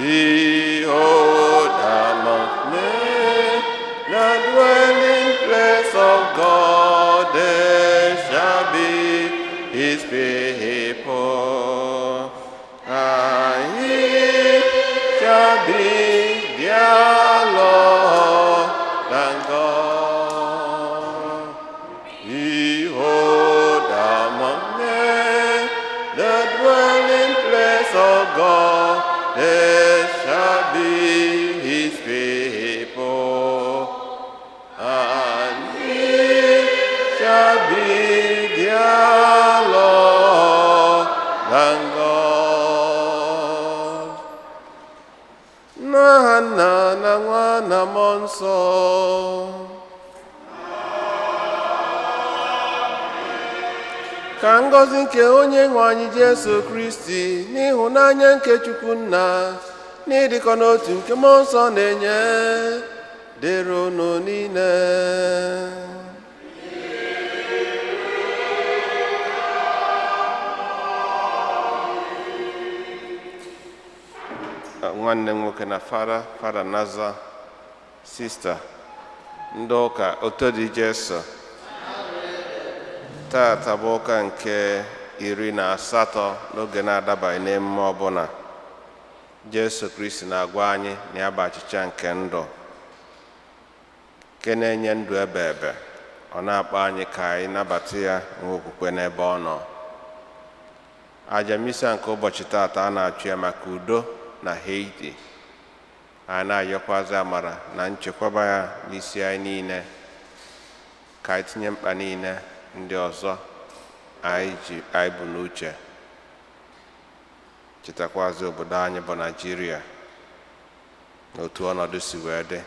Behold, among men, the dwelling place of God, there shall be his people, and he shall be their Lord and God. Behold, among men, the dwelling place of God, there shall be his people, and he shall be their Lord and God. Na nna na nwa na mmụọ nsọ. Ka ngọzi nke onye nwe anyị Jesu Kristi, n'ịhụnanya nke Chukwu Nna, n'ịdịkọ n'otu nke mmụọ nsọ na-enye, dịrị unu niile. Nwanne m nwoke na fada Naza, sista ndị ụka Otodi Jesu, taata bụ ụka nke 18 n'oge na-adabaghị n'emume ọbụla. Jesu Kristi na-agwa anyị na ya bụ achịcha nke ndụ, nke na-enye ndụ ebe ebe. Ọ na-akpọ anyị ka anyị nabata ya nwe okwukwe n'ebe ọ nọ. Aja misa nke ụbọchị taata a na-achụ ya maka udo na Haiti. A na-ayọkwazi amara na nchekwaba ya n'isi anyị niile, ka anyị tinye mkpa niile ndị ọzọ anyị bụ n'uche. Chetakwazi obodo anyị bụ Naịjirịa na otu ọnọdụ si wee dị,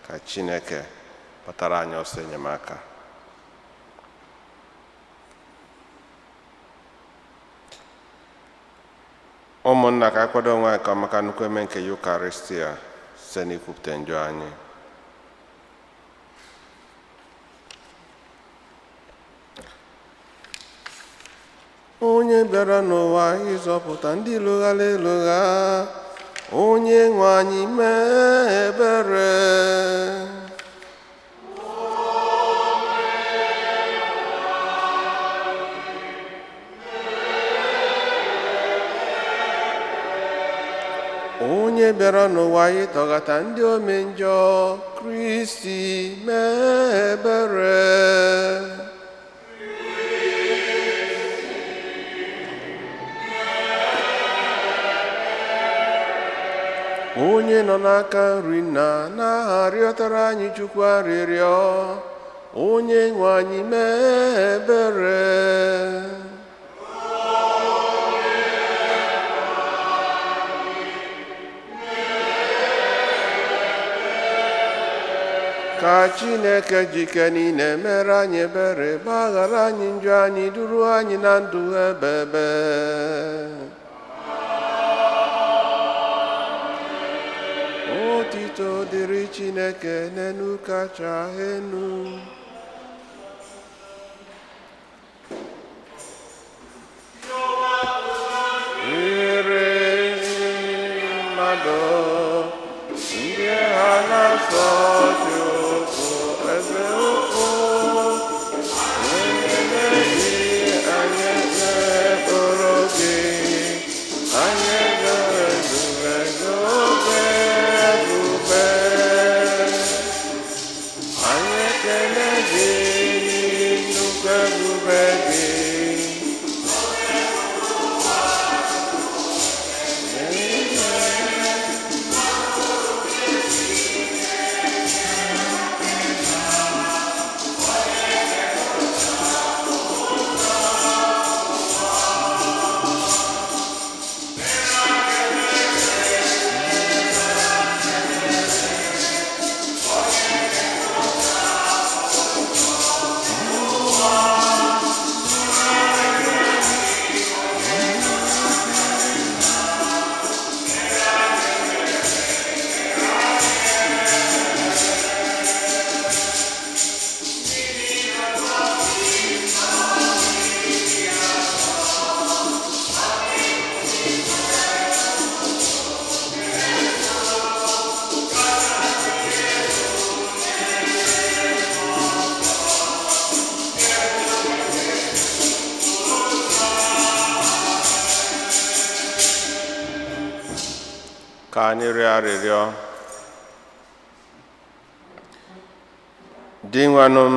ka Chineke kpatara anyị ọsọ enyemaka. Ụmụnna, ka anyị kwado onwe anyị ka maka nnukwu eme nke Yukaristia site n'ikwupụta njọ anyị. Onye bịara n'ụwa ịzọpụta ndị lụghara elugha, onye nwe anyị mee ebere. Onye bịara n'ụwa ịtọghata ndị ome njọ, Kristi mee ebere. Onye nọ n'aka nri Nna na-arịọtara anyị Chukwu arịrịọ, onye nwe anyị mee ebere. Ka Chineke jike niile mere anyị ebere, gbaghara anyị njọ anyị, duru anyị na ndụ ebe ebe. Otito dịrị Chineke n'elu kacha elu. Ire mmadụ ndị ha na-asọ Chukwu eze ukwu, na-emebi anyị ekpere gị, anyị ga-ezube oge. anyị rịọ arịrịọ. Di nwanụ m,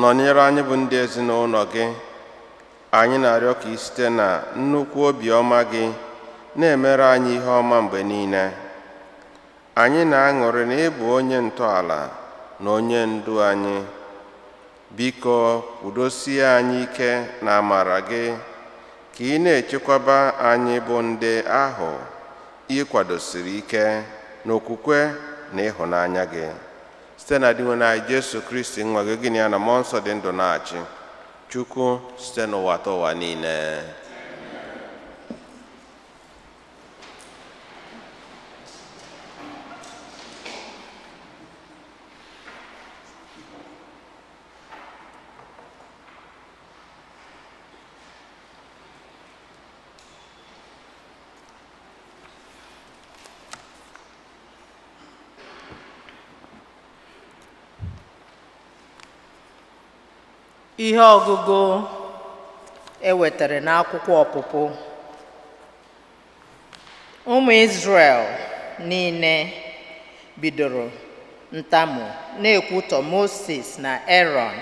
nọnyere anyị bụ ndị ezinụlọ gị. Anyị na-arịọ ka ị site na nnukwu obiọma gị na-emere anyị ihe ọma mgbe niile. Anyị na-aṅụrị na ị bụ onye ntọala na onye ndu anyị. Biko kwudosie anyị ike na amara gị, ka ị na-echekwaba anyị bụ ndị ahụ ị kwadosiri ike n'okwukwe na ịhụnanya gị. Site na di nwe anyị Jesu Kristi nwa gị, gịnị ya na mmụọ nsọ dị ndụ na-achị, Chukwu site n'ụwa ta ụwa niile. Ihe ọgụgụ ewetara n'akwụkwọ ọpụpụ. Ụmụ Izrel niile bidoro ntamu na-ekwutọ Moses na Aaron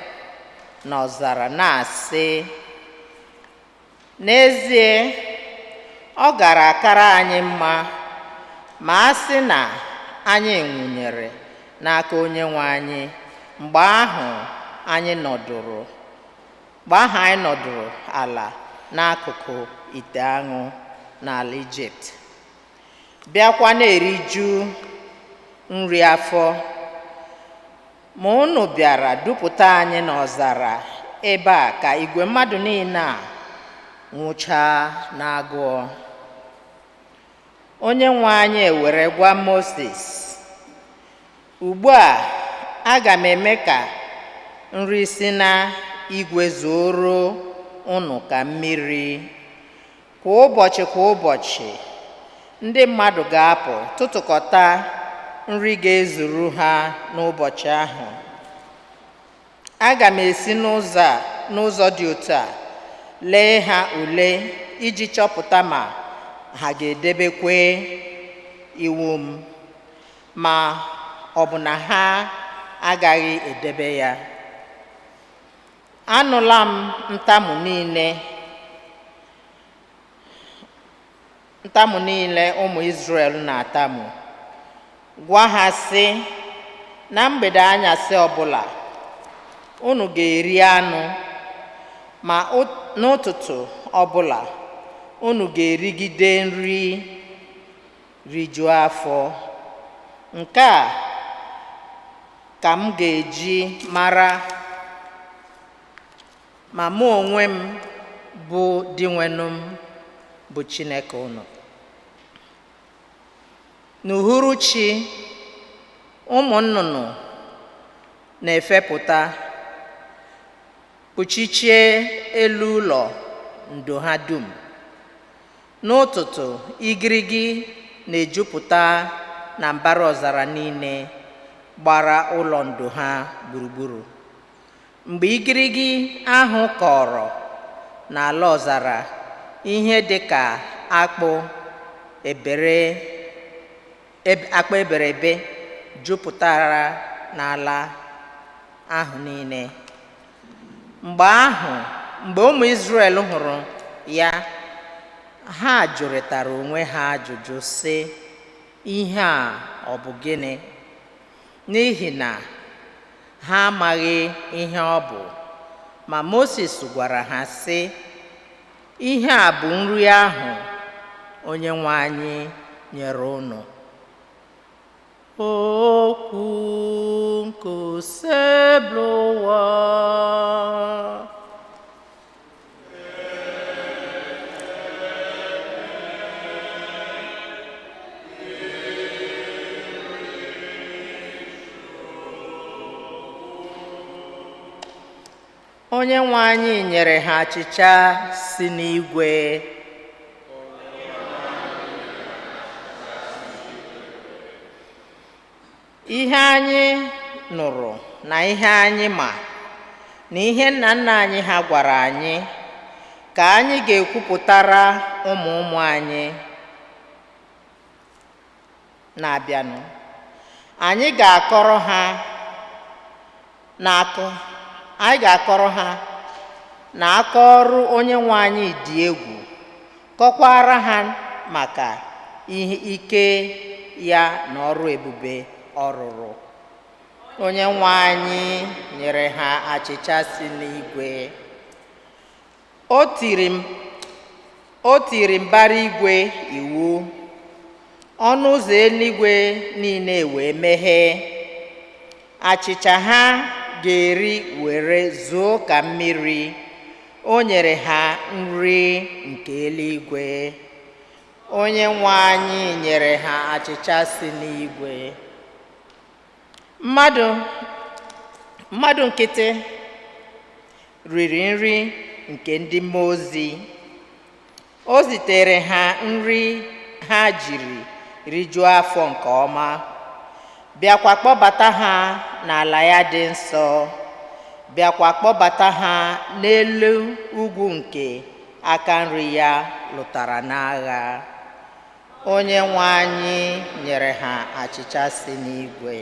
n'ọzara na-asị, n'ezie ọ gara akara anyị mma ma a sị na anyị nwụnyere n'aka Onyenwe anyị mgbe ahụ anyị nọdụrụ ala n'akụkụ ite aṅụ n'ala Ijipt, bịakwa na-eriju nri afọ. Ma unu bịara dupụta anyị n'ọzara ebe a ka igwe mmadụ niile a nwụchaa n'agụụ. Onyenwe anyị ewere gwa Moses, ugbu a aga m eme ka nri si na igwe zoro unu ka mmiri. Kwa ụbọchị ndị mmadụ ga-apụ tụtụkọta nri ga-ezuru ha n'ụbọchị ahụ. Aga m esi n'ụzọ dị otu a lee ha ule iji chọpụta ma ha ga-edebekwe iwu m, ma ọ bụ na ha agaghị edebe ya. Anụla m ntamu niile ụmụ Izrel na-atamu. Gwa ha sị, na mgbede anyasị ọbụla unu ga-eri anụ, ma n'ụtụtụ ọbụla unu ga-erigide nri rijuo afọ. Nke a ka m ga-eji mara ma mụ onwe m bụ di nwenụ m bụ Chineke unu. N'uhuruchi, ụmụ nnụnụ na-efepụta kpuchichie elu ụlọ ndo ha dum. N'ụtụtụ, igirigi na-ejupụta na mbara ọzara niile gbara ụlọ ndo ha gburugburu. Mgbe igirigi ahụ kọrọ n'ala ọzara, ihe dị ka akpụ eberebe jupụtara n'ala ahụ niile. Mgbe ụmụ Izrel hụrụ ya, ha jụrịtara onwe ha ajụjụ sị, ihe a ọ bụ gịnị? N'ihi na ha amaghị ihe ọ bụ. Ma Moses gwara ha sị, ihe a bụ nri ahụ Onyenwe anyị nyere unu. Okwu nke osebụwa. Onyenwe anyị nyere ha achịcha si n'igwe. Ihe anyị nụrụ na ihe anyị ma na ihe nna nna anyị ha gwara anyị ka anyị ga-ekwupụtara ụmụ ụmụ anyị. na-abịanụ. Anyị ga-akọrọ ha na aka ọrụ Onyenwe anyị dị egwu, kọkwara ha maka ihe ike ya na ọrụ ebube ọ rụrụ. Onyenwe anyị nyere ha achịcha si n'igwe. O tiri mbara igwe iwu, ọnụ ụzọ eluigwe niile wee meghee. Achịcha ha ga-eri were zuo ka mmiri. O nyere ha nri nke eluigwe. Onyenwe anyị nyere ha achịcha si n'igwe. Mmadụ nkịtị riri nri nke ndị mmụọ ozi. O zitere ha nri ha jiri rijuo afọ nke ọma, bịakwa kpọbata ha n'ala ya dị nsọ, bịakwa kpọbata ha n'elu ugwu nke aka nri ya lụtara n'agha. Onyenwe anyị nyere ha achịcha si n'igwe.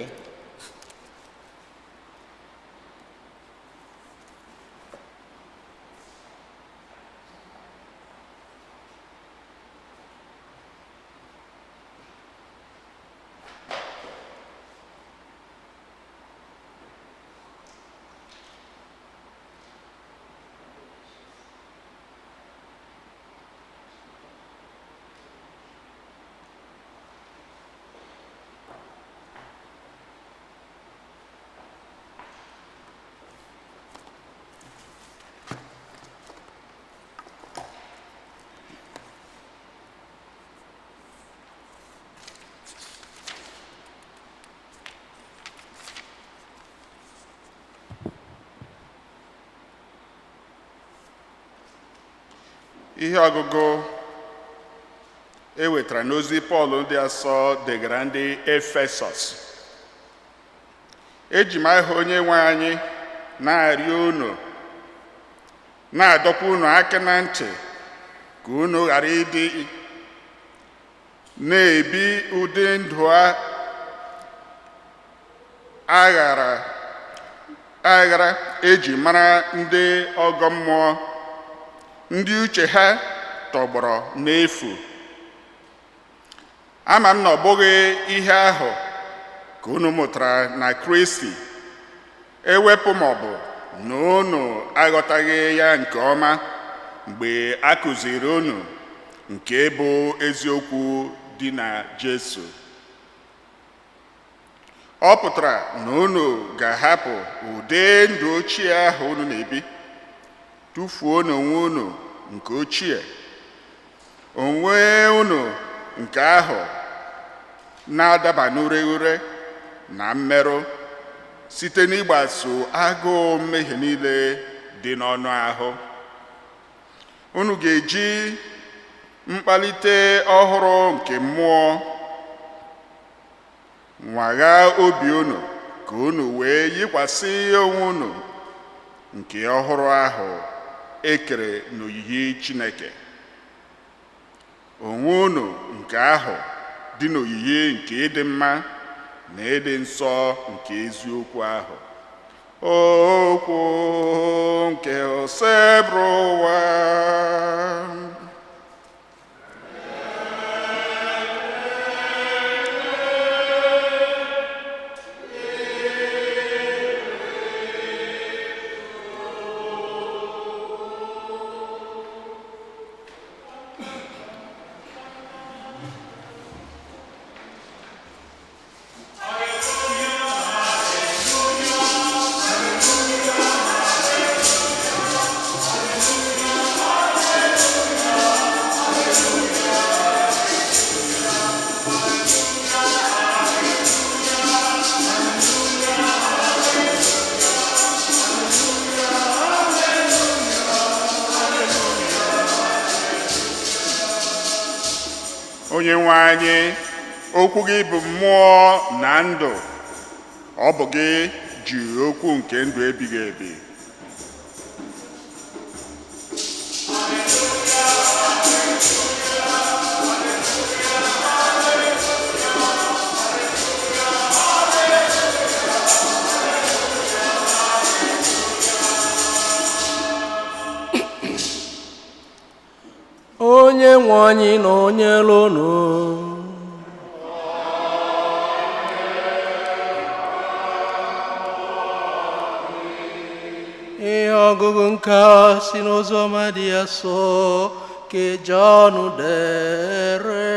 Ihe ọgụgụ ewetara n'ozi Pọl ndị asọ degara ndị Efesọs. Eji m aha Onyenwe anyị na-arịọ unu, na-adọkwa unu aka na ntị ka unu ghara ịdị na-ebi ụdị ndụ aghara eji mara ndị ọgọ mmụọ, ndị uche ha tọgbọrọ n'efu. Ama m na ọ bụghị ihe ahụ ka unu mụtara na Kristi ewepụ maọbụ na unu aghọtaghị ya nke ọma mgbe a kụziri unu nke bụ eziokwu dị na Jesu. Ọ pụtara na unu ga-ahapụ ụdị ndụ ochie ahụ unu na-ebi, tụfuo n'onwe unu nke ochie, onwe unu nke ahụ na-adaba n'ureghure na mmerụ site n'ịgbaso agụụ mmehie niile dị n'ọnụ ahụ. Unu ga-eji mkpalite ọhụrụ nke mmụọ nwaghaa obi unu ka unu wee yikwasị onwe unu nke ọhụrụ ahụ ekere n'oyiyi Chineke. Onwe unu nke ahụ dị n'oyiyi nke ịdị mma na ịdị nsọ nke eziokwu ahụ. Okwu nke osebrụ ụwa. Onyenwe anyị, okwu gị bụ mmụọ na ndụ. Ọ bụ gị ji okwu nke ndụ ebighị ebi. nwe anyị nọnyere unu. Ihe ọgụgụ nke a si n'oziọma dị ya so ka Jọn dere.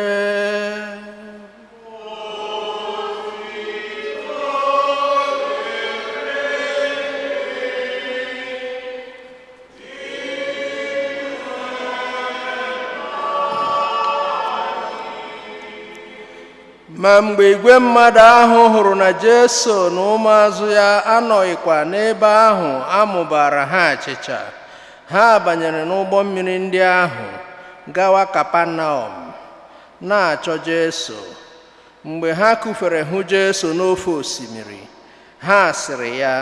Ma mgbe igwe mmadụ ahụ hụrụ na Jesu na ụmụazụ ya anọghịkwa n'ebe ahụ amụbara ha achịcha, ha banyere n'ụgbọ mmiri ndị ahụ gawa Kapanọm na-achọ Jesu. Mgbe ha kụfere hụ Jesu n'ofe osimiri, ha sịrị ya,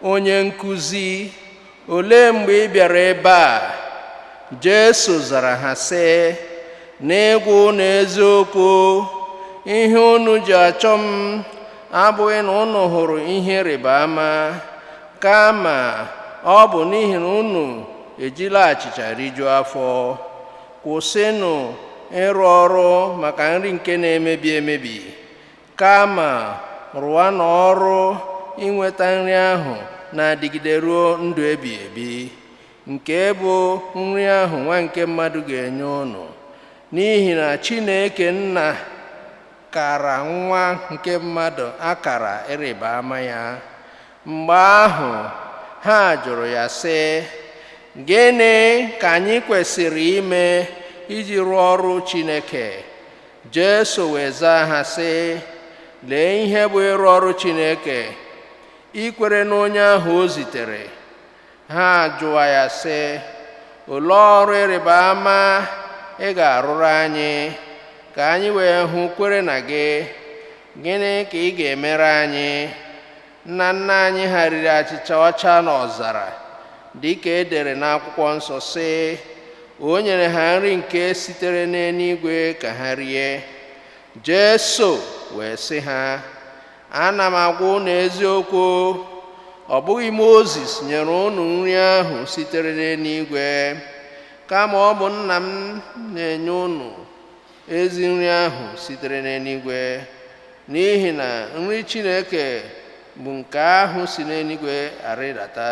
"Onye nkuzi, olee mgbe ị bịara ebe a?" Jesu zara ha sị, "N'ịgwa unu eziokwu, ihe unu ji achọ m abụghị na unu hụrụ ihe ịrịba ama, kama ọ bụ n'ihi na unu ejila achịcha rijuo afọ. Kwụsịnụ ịrụ ọrụ maka nri nke na-emebi emebi, kama rụwanụ ọrụ inweta nri ahụ na-adịgide ruo ndụ ebighị ebi, nke bụ nri ahụ nwa nke mmadụ ga-enye unu. N'ihi na Chineke Nna kara nwa nke mmadụ akara ịrịba ama ya." Mgbe ahụ ha jụrụ ya sị, "Gịnị ka anyị kwesịrị ime iji rụọ ọrụ Chineke?" Jesu wee zaa ha sị, "Lee ihe bụ ịrụ ọrụ Chineke, ikwere n'onye ahụ o zitere." Ha jụwa ya sị, "Olee ọrụ ịrịba ama ị ga-arụrụ anyị ka anyị wee hụ kwere na gị? Gịnị ka ị ga-emere anyị? Nna nna anyị ha riri achịcha ọcha n'ọzara, dịka e dere n'akwụkwọ nsọ sị, o nyere ha nri nke sitere n'eluigwe ka ha rie." Jesu wee sị ha, "Ana m agwa unu eziokwu, ọ bụghị Mozis nyere unu nri ahụ sitere n'eluigwe, kama ọ bụ Nna m na-enye unu ezi nri ahụ sitere n'eluigwe. N'ihi na nri Chineke bụ nke ahụ si n'eluigwe arịdata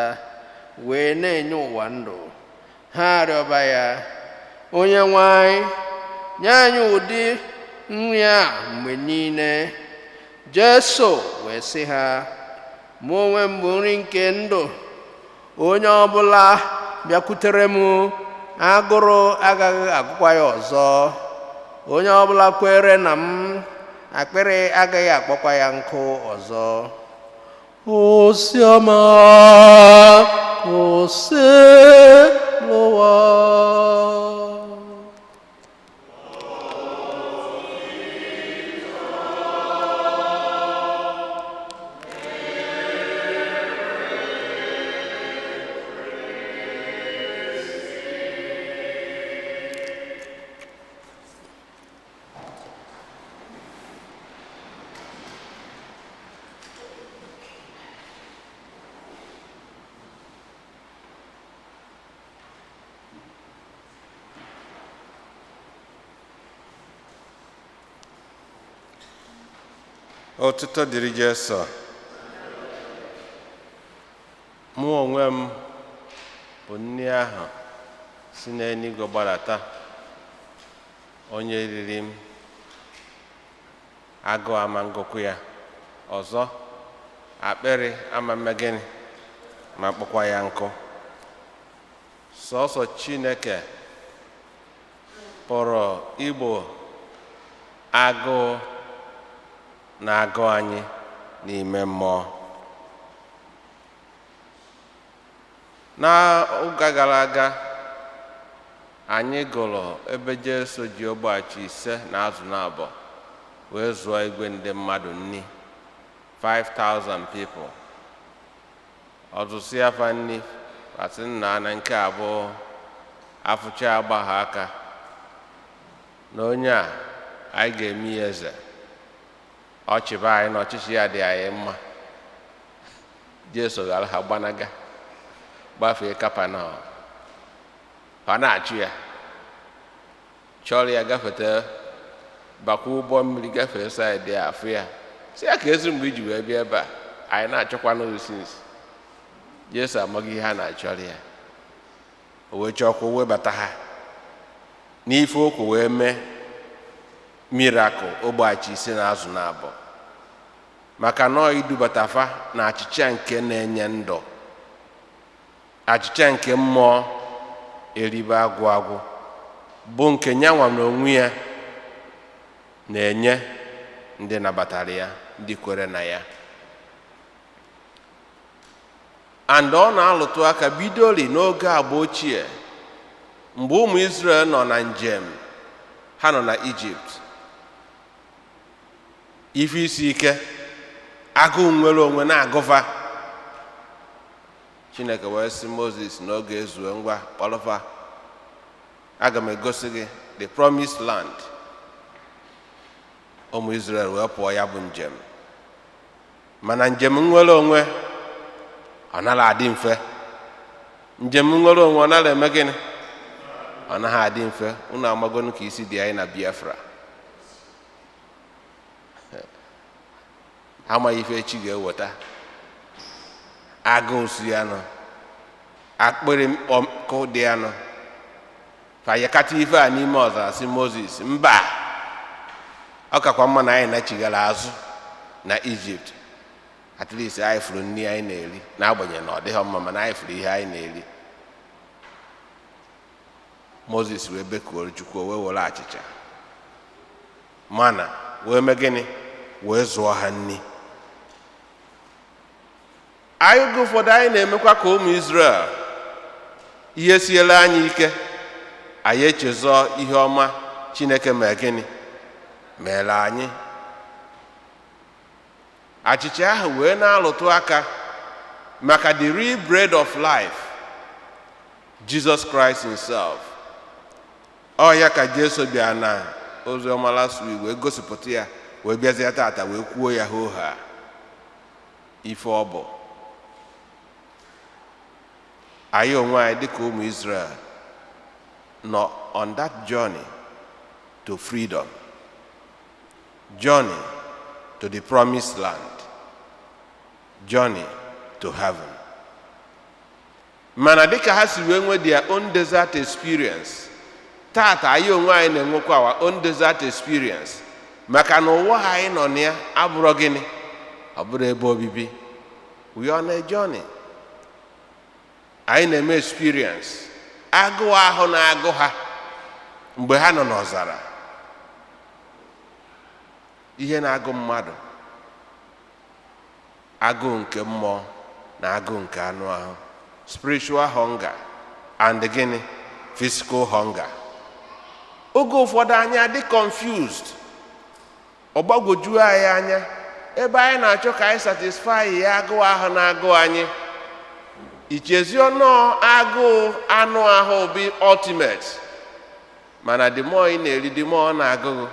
wee na-enye ụwa ndụ." Ha rịọba ya, "Onyenwe anyị, nye anyị ụdị nri a mgbe niile." Jesu wee sị ha, "Mụ onwe m bụ nri nke ndụ. Onye ọbụla bịakwutere m, agụrụ agaghị agụkwa ya ọzọ. Onye ọbụla kwere na m, akpịrị agaghị akpọkwa ya nkụ ọzọ." Oziọma ose n'ụwa. Otuto dịrị Jesu. Mụ onwe m bụ nri ahụ si n'eluigwe gbadata. Onye riri m, agụụ ama ngụkụ ya ọzọ, akpịrị ama mme gịnị ma kpọkwa ya nkụ. Sọọsọ Chineke pụrụ igbo agụụ na-agụ anyị n'ime mmụọ. N'oge gara aga, anyị gụrụ ebe Jesu ji ogbe achị 5 na azụ n'abọ wee zụọ igwe ndị mmadụ nri, 5,000 people. Ọzụsị afa nri asị nna na nke abụọ afụcha agbagha aka na onye a anyị ga-eme ya eze. Ọchịba anyị na ọchịchị ya dị anyị mma. Jesu gara ha gbanaga gbafee Kapanọm, ọ na-achụ ya. chọrọ ya gafete bakwa ụgbọ mmiri gafee saịdị afọ ya si ya ka ezi mgbe iji wee bịa ebe a anyị na-achọkwa n'osins Jesu amaghị ihe a na-achọrọ ya o wee chọkwa webata ha n'ife okwu wee mee mirakụl ogbachi ise na azụ na abụọ maka na idubata fa na achịcha nke na-enye ndụ achịcha nke mmụọ eribe agwụ agwụ bụ nke nyanwa n'onwe ya na-enye ndị nabatara ya ndị kwere na ya and ọ na-alụtụ aka bidoli n'oge agba ochie mgbe ụmụ Izrel nọ na njem ha nọ na Ijipt ife isi ike agụụ nwere onwe na-agụfa Chineke wee sị Moses n'oge ezue ngwa kpọrọfa aga m egosi gị the promised land ụmụ Izrel wee pụọ ya bụ njem mana njem nwere onwe ọ naghị adị mfe njem nwere onwe ọ naghị eme gịnị ọ naghị adị mfe unu amagonu ka isi dị anyị na Biafra amaghị ife echi ga-eweta agụụ su ya nọ akpịrị ọkụ dị ya nọ fayakata ife a n'ime ọzara si Moses mba ọ kakwa mma na anyị nachigara azụ na Ijipt at least anyị furu nri anyị na-eri n'agbanyeghị na ọ dịghị mma mana anyị furu ihe anyị na-eri Moses wee bekuo Chukwu wee were achịcha mana wee mee gịnị wee zụọ ha nri anyị oge ụfọdụ anyị na-emekwa ka ụmụ Izrel ihe siela anyị ike anyị echezọ ihe ọma Chineke mee gịnị mere anyị achịcha ahụ wee na-alụtụ aka maka the real bread of life Jesus Christ himself ọ ya ka Jesu bịa na ozi ọma last week wee gosipụta ya wee bịazie tata wee kwuo ya hoha ife ọ bụ anyị onwe anyị dịka ụmụ Israel nọ on that journey to freedom, journey to the promised land, journey to heaven. Mana dịka ha si wee nwee their own desert experience, tata anyị onwe anyị na-enwekwa our own desert experience maka na ụwa anyị nọ na ya abụrụ gịnị ọ bụrụ ebe obibi. We are on a journey. Anyị na-eme experience agụụ ahụ na-agụ ha mgbe ha nọ n'ọzara. Ihe na-agụ mmadụ, agụụ nke mmụọ na agụụ nke anụ ahụ, spiritual hunger and gịnị physical hunger. Oge ụfọdụ anyị adị confused, ọ gbagwoju anyị anya ebe anyị na-achọ ka anyị satisfy ya agụụ ahụ na-agụ anyị. Ichezi ọnụ agụụ anụ ahụ bụ ultimate, mana the more ị na-eri the more ọ na-agụụ.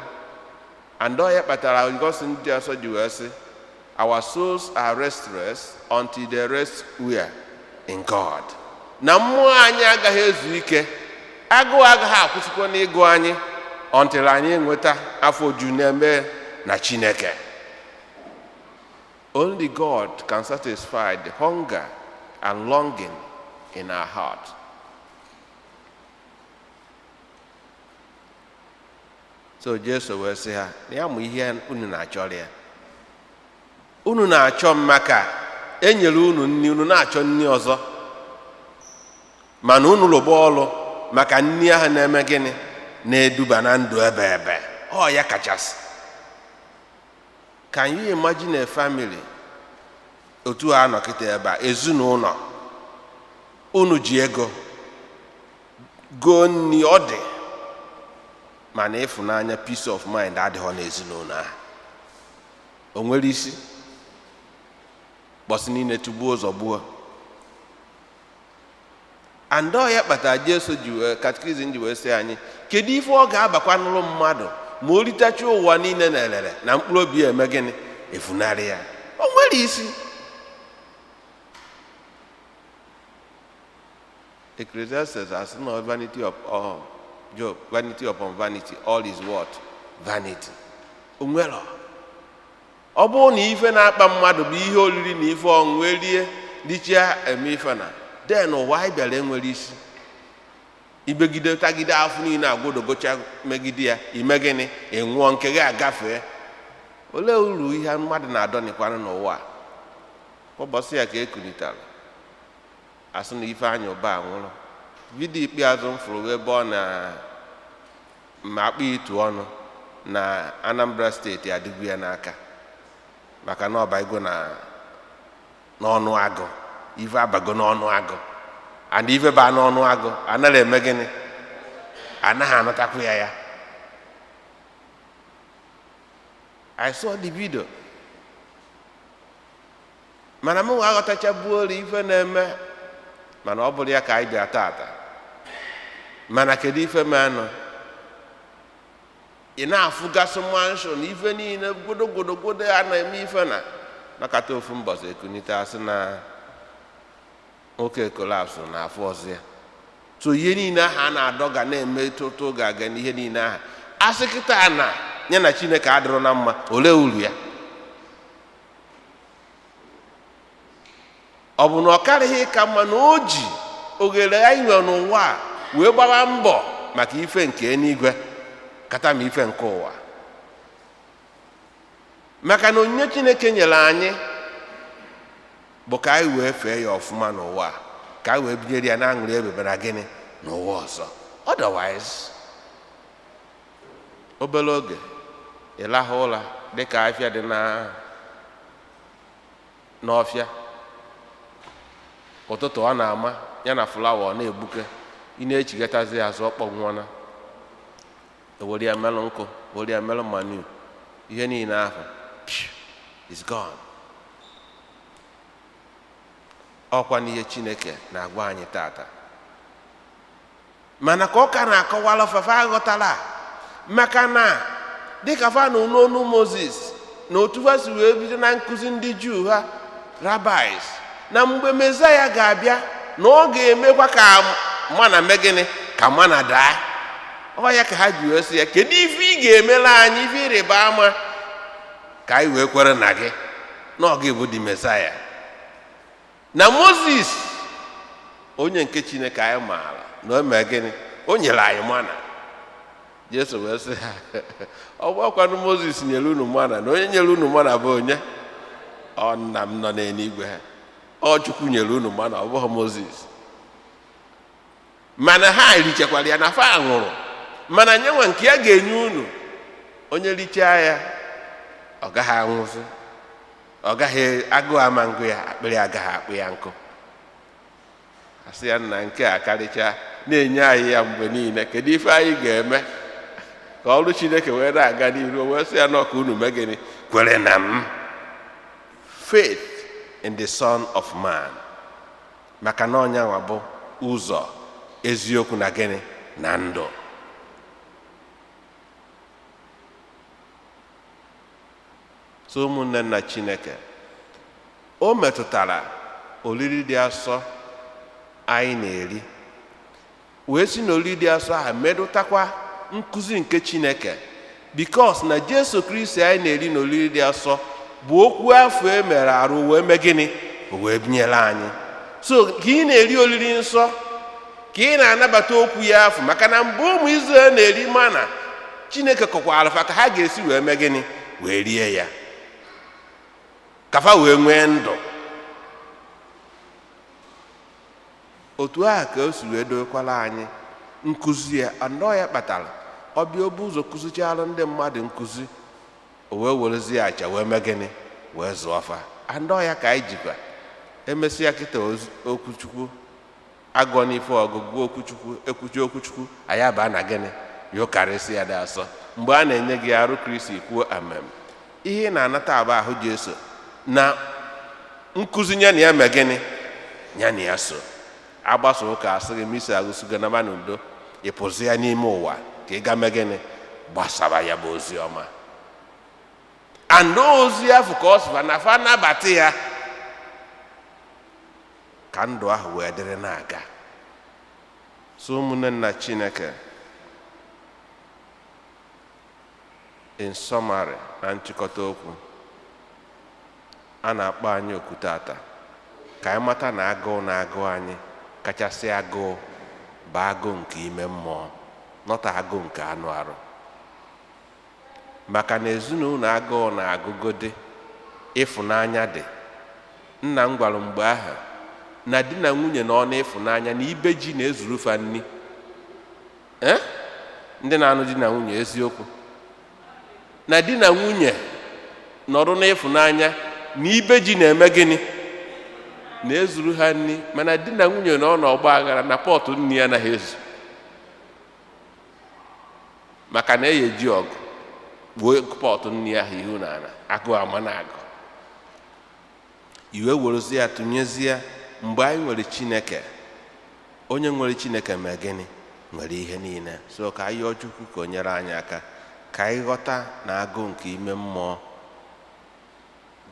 And ọ ya kpatara ngosi ndị ọsọ ji wee sị, our souls are restless until they rest where? In God. Na mmụọ anyị agaghị ezu ike, agụụ agaghị akwụsịkwa n'ịgụ anyị until anyị enweta afọ oju na-eme na Chineke. Only God can satisfy the hunger and longing in our heart. So Jesu wee sị ha, ya mụ ihe unu na-achọrọ ya. Unu na-achọ maka enyere unu nri, unu na-achọ nri ọzọ, mana unu lụba ọlụ maka nri ahụ na-eme gịnị na-eduba na ndụ ebe ebe. Ọ ya kachasị. Can you imagine a family otu ha nọkịta ebe a, ezinụlọ unu ji ego goo nri ọ dị mana ịfụnanya peace of mind adịghị n'ezinụlọ ahụ. O nwere isi kpọsị niile tugbuo ụzọ gbuo. Andọ ya kpatara Jesu ji wee katikizim ji wee sị anyị, kedu ife ọ ga-abakwa n'ụlọ mmadụ ma o ritacha ụwa niile na elele na mkpụrụ obi ya eme gịnị efunarị ya? O nwere isi. Ecclesiastes asị na vanity of all Job, vanity upon vanity, all is what? Vanity. Onwelo. Ọ bụrụ na ife na-akpa mmadụ bụ ihe oriri na ife ọṅụṅụ erie dịcha eme ife na den ụwa anyị bịara enwere isi. Ibegide tagide afọ niile agwodogocha megide ya, ime gịnị? Ịnwụọ nke gị agafee. Olee uru ihe mmadụ na-adọnikwanụ n'ụwa? Ụbọchị ya ka ekunitara asị na ife anya ụba anwụrụ. Vidiyo ikpeazụ m fụrụ ebe ọ na-akpa itu ọnụ na Anambra steeti adịgwu ya n'aka maka na ọbaigo n'ọnụ agụ, ife abago n'ọnụ agụ, and ife baa n'ọnụ agụ anaghị eme gịnị? Anaghị anụtakwu ya. I saw the video. Mana m aghọtachabuola ife na-eme, mana ọ bụrụ ya ka anyị bịa tata. Mana kedu ife menụ? Ị na-afụgasị manshọn ife niile gwodo a na-eme ife nakata ofu mbọsị ekunite asị na nwoke kolapsụ na afọ ọzọ ya. So ihe niile ahụ a na-adọga na-eme tụtụ ga-aga n'ihe niile ahụ asị kịta na nye na Chineke adịrọ na mma, olee uru ya? Ọ bụ na ọ karịghị ka mma na o ji oghere anyị nwere n'ụwa a wee gbara mbọ maka ife nke eluigwe kata ma ife nke ụwa? Maka na onyinye Chineke nyere anyị bụ ka anyị wee fee ya ọfụma n'ụwa, ka anyị wee binyere ya na aṅụrị ebebere gịnị n'ụwa ọzọ. Otherwise, obere oge ịlahụ ụra dịka afịa dị n'ọfịa, ụtụtụ ọ na-ama ya na flawa ọ na-egbuke, ị na-echigatazi azụ ọkpọnwụọna, ewere ya melụ nkụ, were ya melụ manu, ihe niile ahụ is gone. Ọkwa n'ihe Chineke na-agwa anyị tata. Mana ka ọ ka na-akọwala fafa aghọtala, maka na dịka fa na n'onu Moses na otu fa si wee bido na nkụzi ndị Juu ha rabbis, na mgbe Mesaya ga-abịa na ọ ga-emekwa ka mana mee gịnị? Ka mana daa. Ọ ya ka ha ji wee sị ya, kedu ife ị ga-emela anyị, ife ịrịba ama ka anyị wee kwere na gị na ọ ga-ebu dị Mesaya? Na Moses onye nke Chineke anyị maara na o mee gịnị? O nyere anyị mana. Jesu wee sị ha, ọ bụkwanụ Moses nyere unu mana, na onye nyere unu mana bụ onye? Ọ nna m nọ n'eluigwe ha. Ọ Chukwu nyere unu mana, ọ bụghị Moses. Mana ha richekwara ya na fa ṅụrụ, mana nyenwe nke ya ga-enye unu, onye richaa ya ọ gaghị anwụzi, ọ gaghị agụụ ama ngụ ya, akpịrị agaghị akpụ ya nkụ. Asị ya, nna nke a karịchaa na-enye anyị ya mgbe niile, kedu ife anyị ga-eme ka ọrụ Chineke wee na-aga n'iru? Wee sị ya na ọka unu mee gịnị? Kwere na m. Faith in the Son of Man, maka na ọnyanwa bụ ụzọ, eziokwu na gịnị? Na ndụ. So ụmụnne na Chineke, o metụtara oriri dị asọ anyị na-eri, wee si na oriri dị asọ ahụ medụtakwa nkụzi nke Chineke, because na Jesu Kristi anyị na-eri na oriri dị asọ bụ okwu afọ e mere arụ wee mee gịnị? Wee binyere anyị. So ka ị na-eri oriri nsọ, ka ị na-anabata okwu ya afọ, maka na mgbe ụmụ Izrel na-eri mana, Chineke kọkwara fa ka ha ga-esi wee mee gịnị? Wee rie ya, ka fa wee nwee ndụ. Otu a ka o si wee dokwala anyị nkụzi ya. Anọ ya kpatara ọbịa obu ụzọ kụzichara ndị mmadụ nkụzi, o wee werezie aja wee mee gịnị? Wee zụọ fa. Anọ ya ka anyị jikwa emesịa kịta okwuchukwu agọ n'ife ọgụgụ okwuchukwu, ekwuchi okwuchukwu, anyị abaa na gịnị? Yokarịsị ya dị asọ. Mgbe a na-enye gị arụ Kristi, kwuo amen. Ihe na-anata abụ ahụ Jesu na nkụzi nya na ya mee gịnị? Nya na ya so. Agbasa ụka asị gị misi agụsigo na mana udo, ịpụzi ya n'ime ụwa ka ị ga mee gịnị? Gbasara ya bụ ozi ọma. And ozi afọ ka ọ sịba na fa nabata ya, ka ndụ ahụ wee dịrị na-aga. So ụmụnne na Chineke, in summary, na nchịkọta okwu, a na-akpọ anyị oku tata ka anyị mata na agụụ na-agụ anyị kachasị agụụ bụ agụụ nke ime mmụọ, nọta agụụ nke anụ arụ. Maka na ezinụlọ agụụ na-agụgode ịfụnanya dị. Nna m gwara mgbe ahụ na di na nwunye nọ n'ịfụnanya na ibe ji na-ezuru fa nni. Ndị na-anụ di na nwunye eziokwu na di na nwunye nọrụ n'ịfụnanya na ibe ji na-eme gịnị na-ezuru ha nni, mana di na nwunye nọ n'ọgba aghara na pọtụ nni anaghị ezu, maka na eji ọgụ gbuo pọtụ nni ahụ ihu na ala, agụụ ama na agụ iwe werozi ya tụnyezie. Mgbe anyị nwere Chineke, onye nwere Chineke mee gịnị nwere ihe niile. So ka anyị yọọ Chukwu ka o nyere anyị aka ka anyị ghọta na agụụ nke ime mmụọ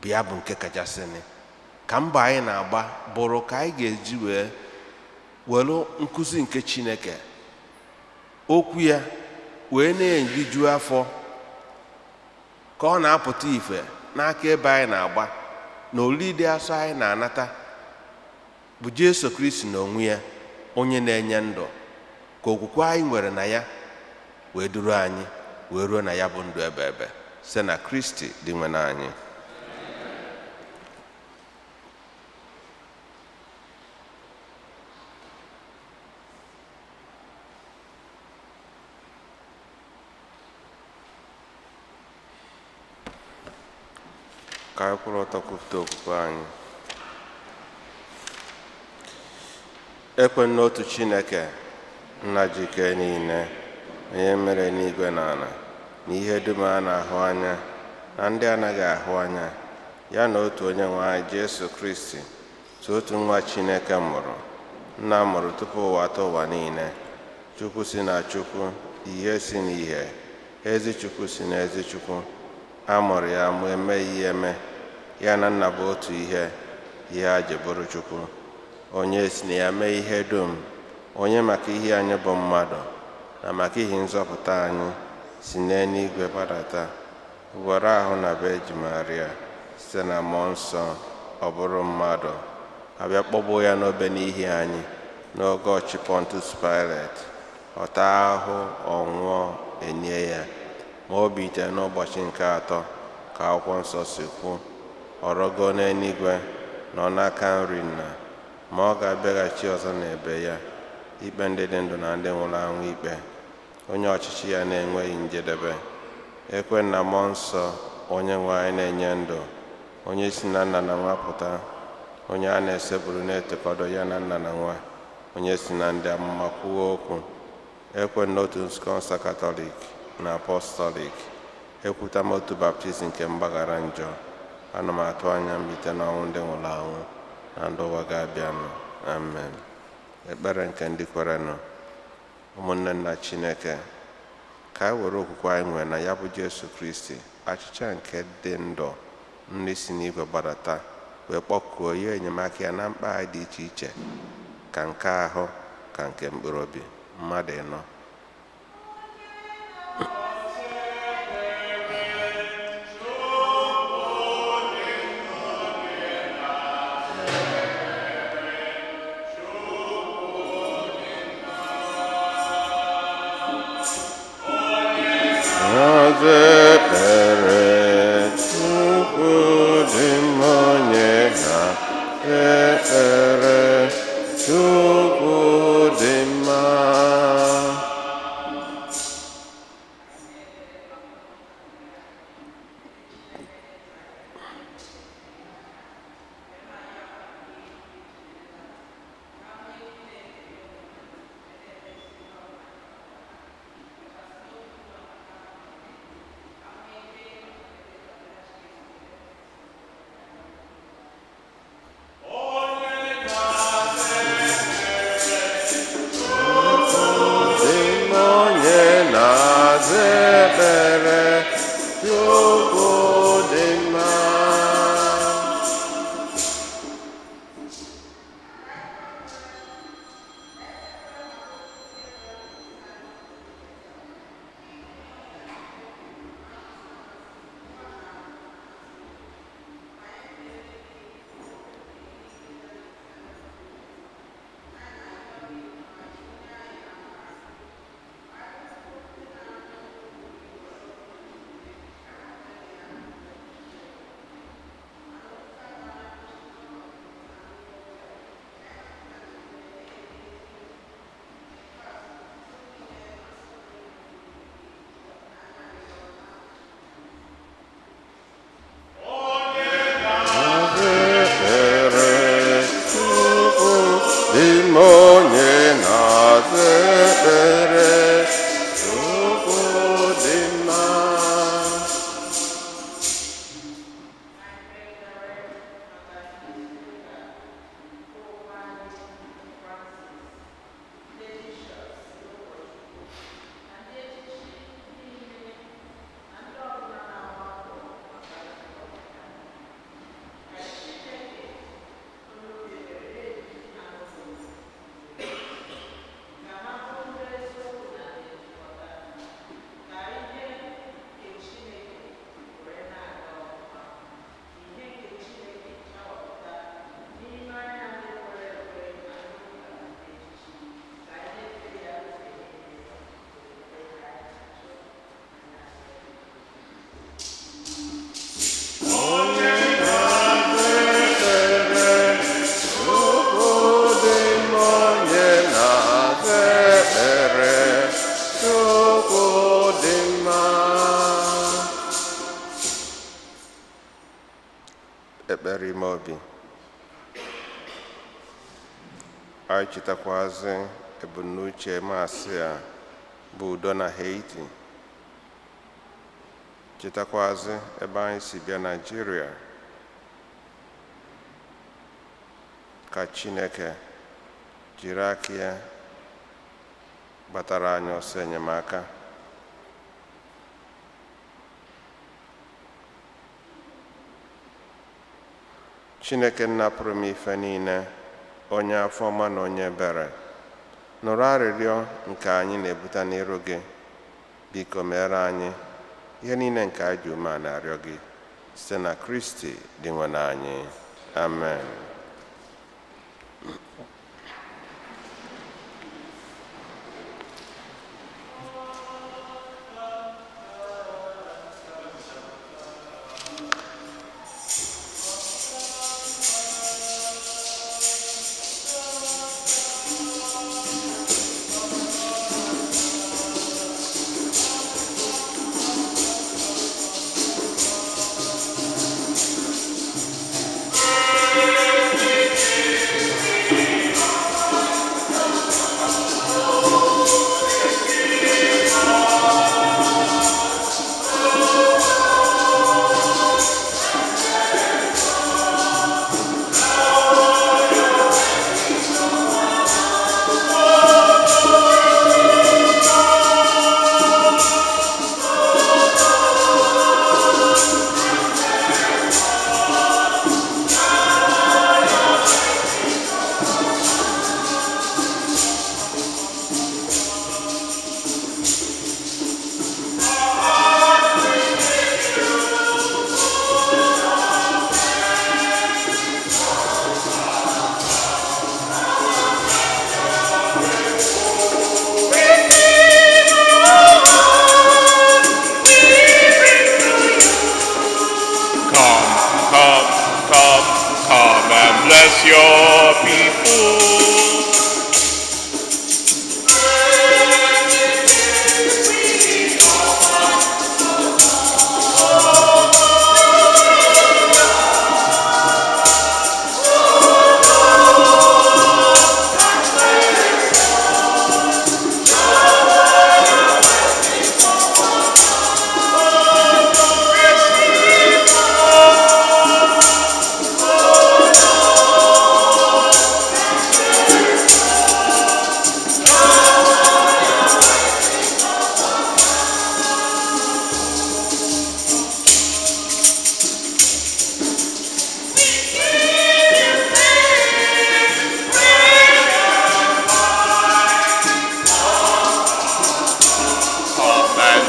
bịa bụ nke kachasịnị, ka mbọ anyị na-agba bụrụ ka anyị ga-eji were nkụzi nke Chineke, okwu ya wee na-eriju afọ ka ọ na-apụta ife n'aka ebe anyị na-agba na olide asọ anyị na-anata bụ Jesu Kristi na onwe ya, onye na-enye ndụ, ka okwukwe anyị nwere na ya wee duru anyị wee ruo na ya bụ ndụ ebe ebe site na Kristi dị nwe na anyị. Ka anyị kwụrụ ọtọ kwupụta okwukwe anyị. Ekwe n'otu Chineke nna jike niile, onye mere n'igwe na ala na ihe dum a na-ahụ anya na ndị anaghị ahụ anya, ya na otu onye nwe anyị Jesu Kristi, otu nwa Chineke mụrụ, nna mụrụ tupu ụwa atọ ụwa niile, Chukwu si na Chukwu, ihe si n'ihe, ezi Chukwu si na ezi Chukwu, a mụrụ ya mụ emeghị ihe eme, ya na nna bụ otu ihe a ji bụrụ Chukwu, onye si na ya mee ihe dum, onye maka ihe anyị bụ mmadụ na maka ihe nzọpụta anyị si n'eluigwe gbadata, were ahụ na Virgin Maria, site na mmụọ nsọ ọ bụrụ mmadụ, abịa kpọgbuo ya n'obe n'ihi anyị n'oge ọchị Pontus Pilate, ọta ahụ ọnwụọ enye ya, ma o bilitere n'ụbọchị nke atọ ka akwụkwọ nsọ si kwu, ọrọgo n'eluigwe nọ n'aka nri Nna, ma ọ ga-abịaghachi ọzọ n'ebe ya ikpe ndị dị ndụ na ndị nwụrụ anwụ ikpe, onye ọchịchị ya na-enweghị njedebe. Ekwe na mmụọ nsọ onye nwe anyị na-enye ndụ, onye si na nna na nwa pụta, onye a na-esepụrụ na-etokọdo ya na nna na nwa, onye si na ndị amụma kwuo okwu. Ekwe n'otu nzukọ nsọ Katọlik na Apọstọlik, ekwuta m otu baptizim nke mgbaghara njọ. Ana m atụ anya mbite n'ọnwụ ndị nwụrụ anwụ na ndụ ụwa ga-abịanụ. Amen. Ekpere nke ndị kwerenụ. Ụmụnne nna Chineke, ka anyị were okwukwe anyị nwere na ya bụ Jesu Kristi, achịcha nke dị ndụ, nri si n'igwe gbadata, wee kpọkuo ya enyemaka ya na mkpa anyị dị iche iche, ka nke ahụ ka nke mkpụrụ obi mmadụ ịnọ. Ekpere Chukwu dị mma, onye ha ekpere Chukwu dị mma. ekpere ime obi. Anyị chetakwazi ebumnuche maasị a bụ udo na Haiti. Chetakwazi ebe anyị si bịa Naịjirịa, ka Chineke jiri aka ya gbatara anyị ọsọ enyemaka. Chineke nna pụrụ m ife niile, onye afọ ọma na onye ebere, nụrụ arịrịọ nke anyị na-ebute n'iru gị. Biko mere anyị ihe niile nke anyị ji ume na-arịọ gị site na Kristi dị nwe anyị. Amen. Bless your people.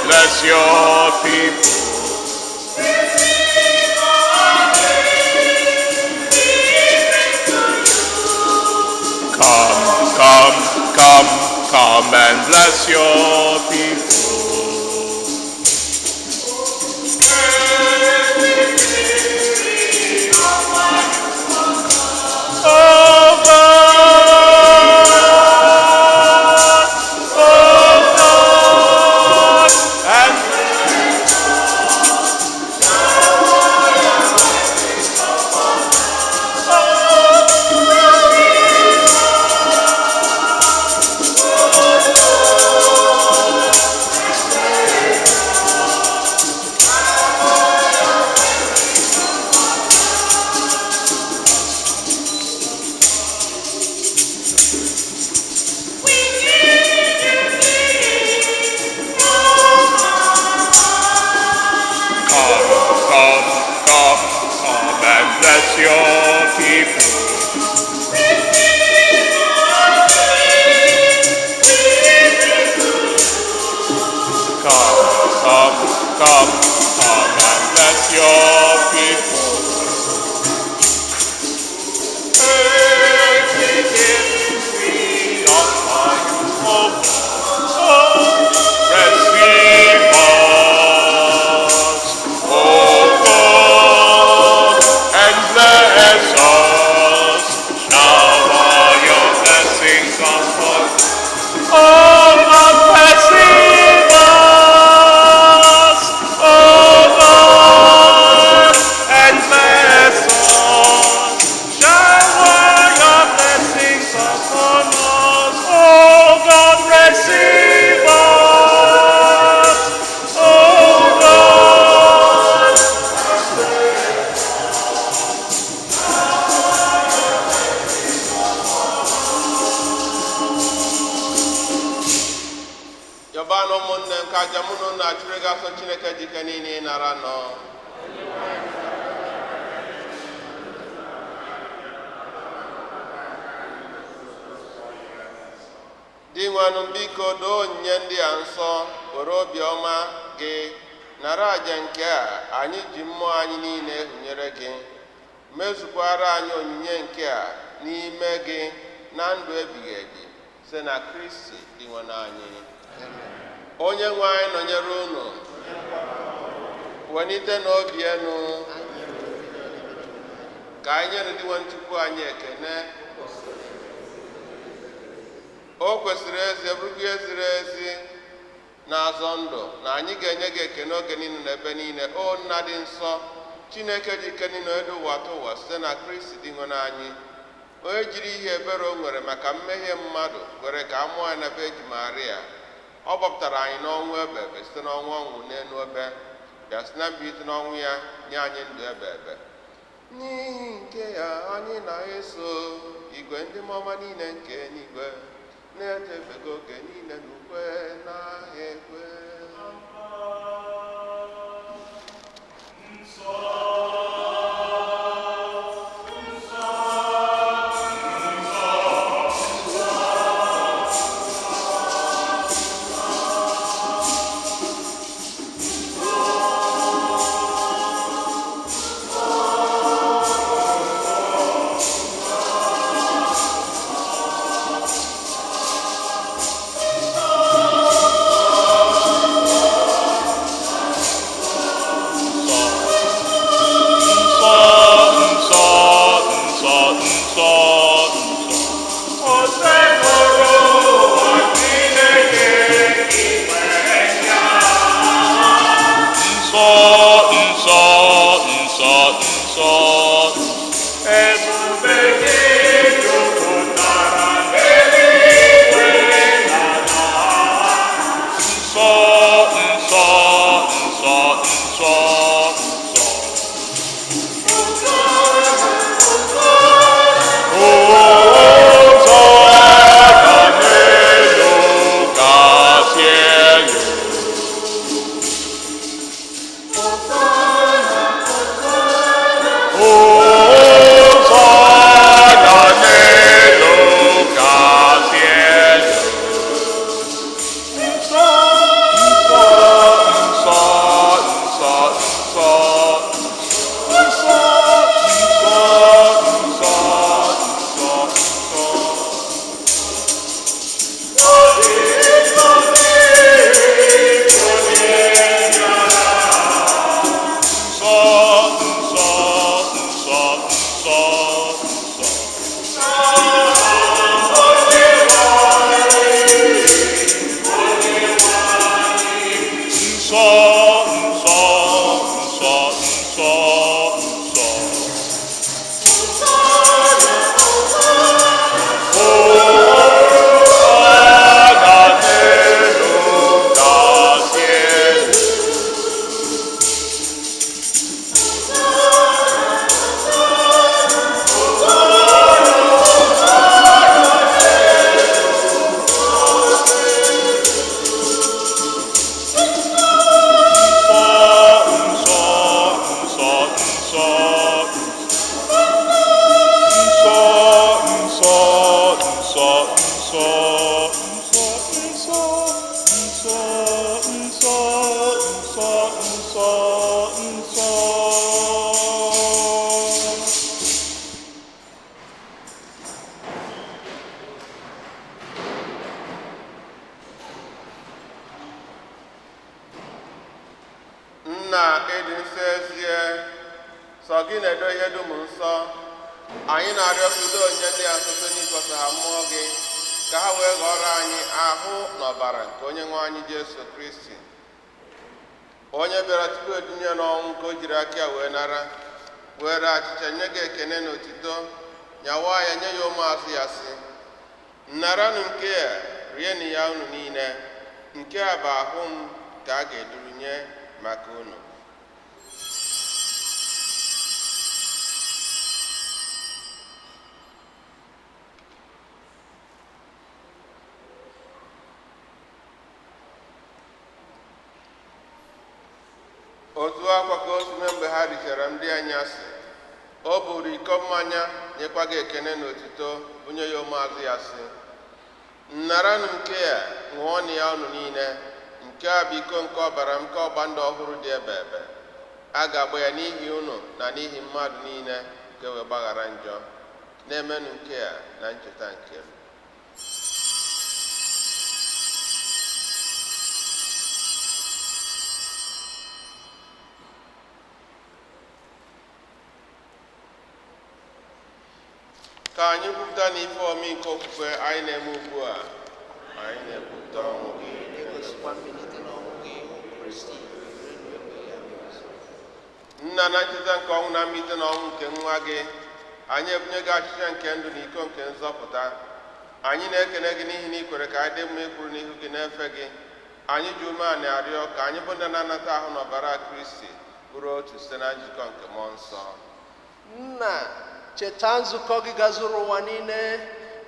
Bless your people. Come and bless your people. aja mụ na unu achụrụ gị asọ Chineke dike niile ịnara nọ. Di nwanụ biko doo onyinye ndị a nsọ were obiọma gị nara aja nke a anyị ji mmụọ anyị niile hụnyere gị, mezukwara anyị onyinye nke a n'ime gị na ndụ ebighị ebi site na Kristi dị nwanne anyị. Onye nwe anyị nọnyere unu, welite n'obi enu ka anyị nyere dị nwe Chukwu anyị ekene. O kwesịrị ezi bụrụkwa ihe ziri ezi na-azọ ndụ na anyị ga-enye gị ekene oge niile na ebe niile, o nna dị nsọ, Chineke dị ike niile edu ụwa atọ ụwa site na Kristi dị nwe anyị, onye jiri ihe ebere o nwere maka mmehie mmadụ kwere ka a mụọ ya n'ebe eji Maria. Ọ gbapụtara anyị n'ọnwụ ebe ebe site n'ọnwụ ọnwụ n'elu ebe, bịa site na mbilite n'ọnwụ ya nye anyị ndụ ebe ebe. N'ihi nke ya anyị na-eso igwe ndị mmụọ niile nke eluigwe na-etefego oge niile n'ukwe na ekwe. sọ gị na-edo ihe dum nsọ. Anyị na-arịọ ka udo onye ndị a site n'ikwasa ha mmụọ gị, ka ha wee ghọrọ anyị ahụ na ọbara nke onye nwe anyị Jesu Kristi, onye bịara tupu edunye n'ọnwụ ka o jiri aka ya wee nara, were achịcha nye gị ekene na otito, nyawa ya nye ya ụmụazụ ya sị, naranụ nke a, rienụ ya unu niile, nke a bụ ahụ m ka a ga-eduru nye maka unu. otu akwa ka o si mee mgbe ha richara ndị anyasị, o buru iko mmanya nyekwa gị ekene na otuto onye ya ụmụazụ ya sị, nnaranụ nke a ṅụọnụ ya ọnụ niile, nke a bụ iko nke ọbara m nke ọgba ndụ ọhụrụ dị ebe ebe, a ga-agba ya n'ihi unu na n'ihi mmadụ niile nke wee gbaghara njọ. Na-emenụ nke a na ncheta nke m. Ka anyị kwupụta na ife ọmịiko okwukwe anyị na-eme ugbu a, anyị na-ekwupụta ọnwụ gị nna, na ncheta nke ọnwụ na mmalite na ọnwụ nke nwa gị, anyị ebunye gị achịcha nke ndụ na iko nke nzọpụta. Anyị na-ekene gị n'ihi na ikwere ka anyị dị mma ikwuru n'ihu gị na-efe gị. Anyị ji ume a na-arịọ ka anyị bụ ndị na-anata ahụ na ọbara Kristi bụrụ otu site na njikọ nke mmụọ nsọ. Nna, cheta nzukọ gị gazuru ụwa niile,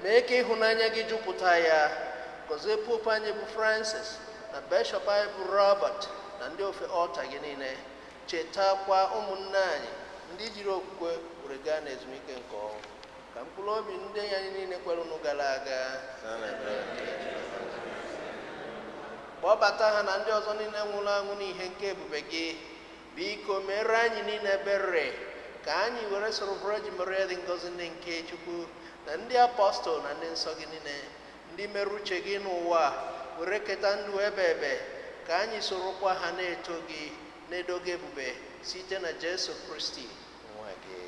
mee ka ịhụnanya gị jupụta ya. Gọzie pope anyị bụ Francis na bishọp anyị bụ Robert na ndị ofe ọlta gị niile. Chetakwa ụmụnne anyị ndị jiri okwukwe were gaa n'ezumike nke ọnwụ, ka mkpụrụ obi ndị anyị niile kwere unu gara aga kpọbata ha na ndị ọzọ niile nwụrụ anwụ n'ihe nke ebube gị. Biko mere anyị niile ebere, ka anyị were soro Virgin Maria dị ngọzi nne nke Chukwu na ndị apọstọl na ndị nsọ gị niile, ndị mere uche gị n'ụwa, were keta ndụ ebe ebe, ka anyị sorokwa ha na-eto gị na-edo gị ebube site na Jesu Kristi nwa gị.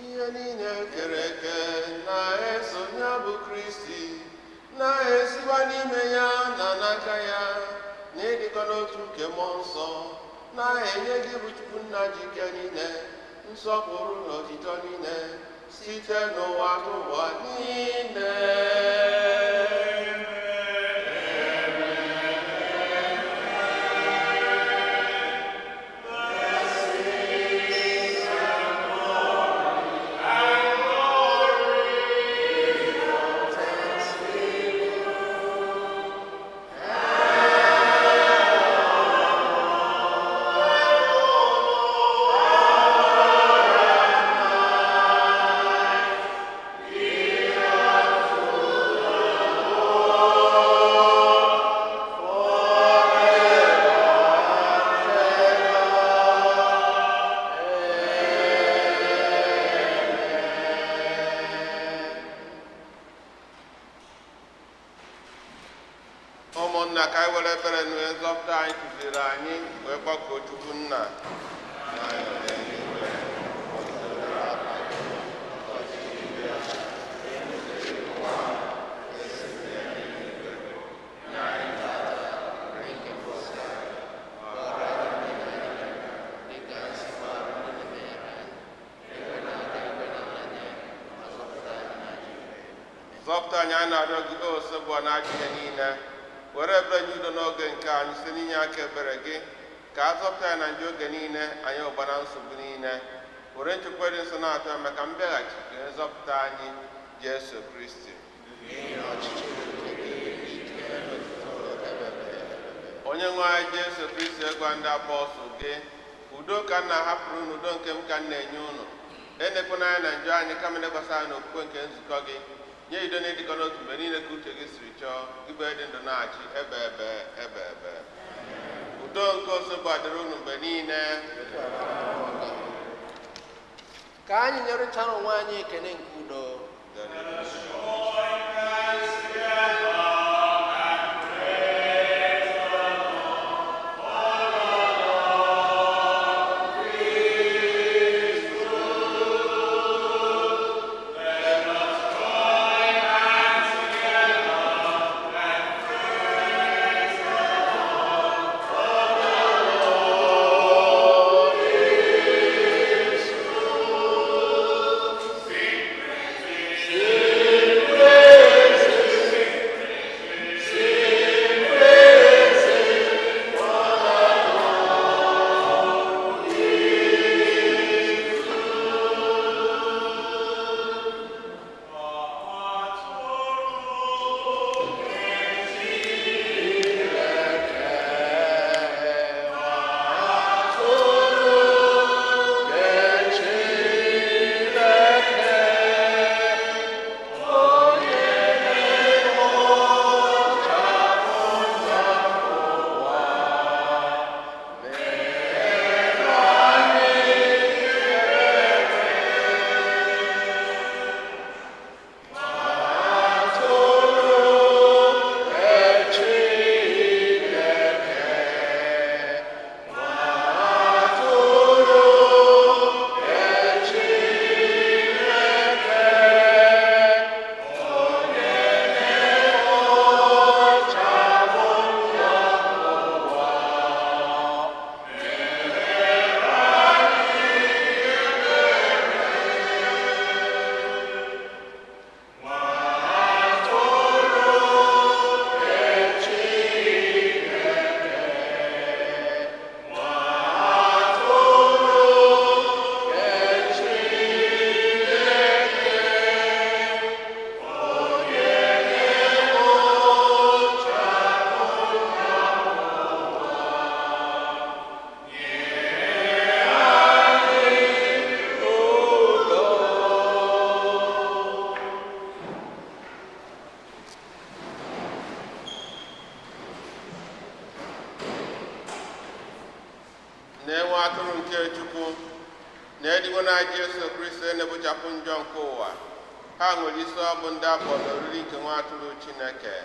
Ihe niile kere eke na-eso ya bụ Kristi, na-esikwa n'ime ya na n'aka ya, na-edikọ n'otu nke mmụọ nsọ, na-enye gị bụ Chukwu Nna ji ike niile, nsọpụrụ na otito niile, site n'ụwa n'ụwa niile. Ụmụnna, ka anyị were ebere na nzọpụta anyị kụziri anyị wee gbakọọ Chukwu Nna. Zọpụta anyị na-arịọ gị osebụ na-ajụ ihe niile, were ebere nye udo n'oge nke anyị site n'inye aka ebere gị, ka a zọpụta anyị na njọ oge niile, anyị ụgba na nsogbu niile, were nchekwa dị nsọ na-atọ ya maka mbịaghachi nke nzọpụta anyị Jesu Kristi. Onye nwe anyị Jesu Kristi, egwa ndị apọstụl gị, udo ka nna hapụrụ unu, udo nke m ka m na-enye unu. Enekwana anyị na njọ anyị, kama nekwasị anyị n'okwukwe nke nzukọ gị. Nye udo na-edikọ n'otu mgbe niile ka uche gị siri chọọ, igbe dị ndụ na-achị ebe ebe ebe ebe. Udo nke osogbu adịrị unu mgbe niile. Ka anyị nyerịtara onwe anyị ekene nke udo. na-enwe atụrụ nke Chukwu na edigo na Jesu Kristi na-ebuchapụ njọ nke ụwa, ha nwere isi ọ bụ ndị abụọ na oriri nke nwa atụrụ Chineke.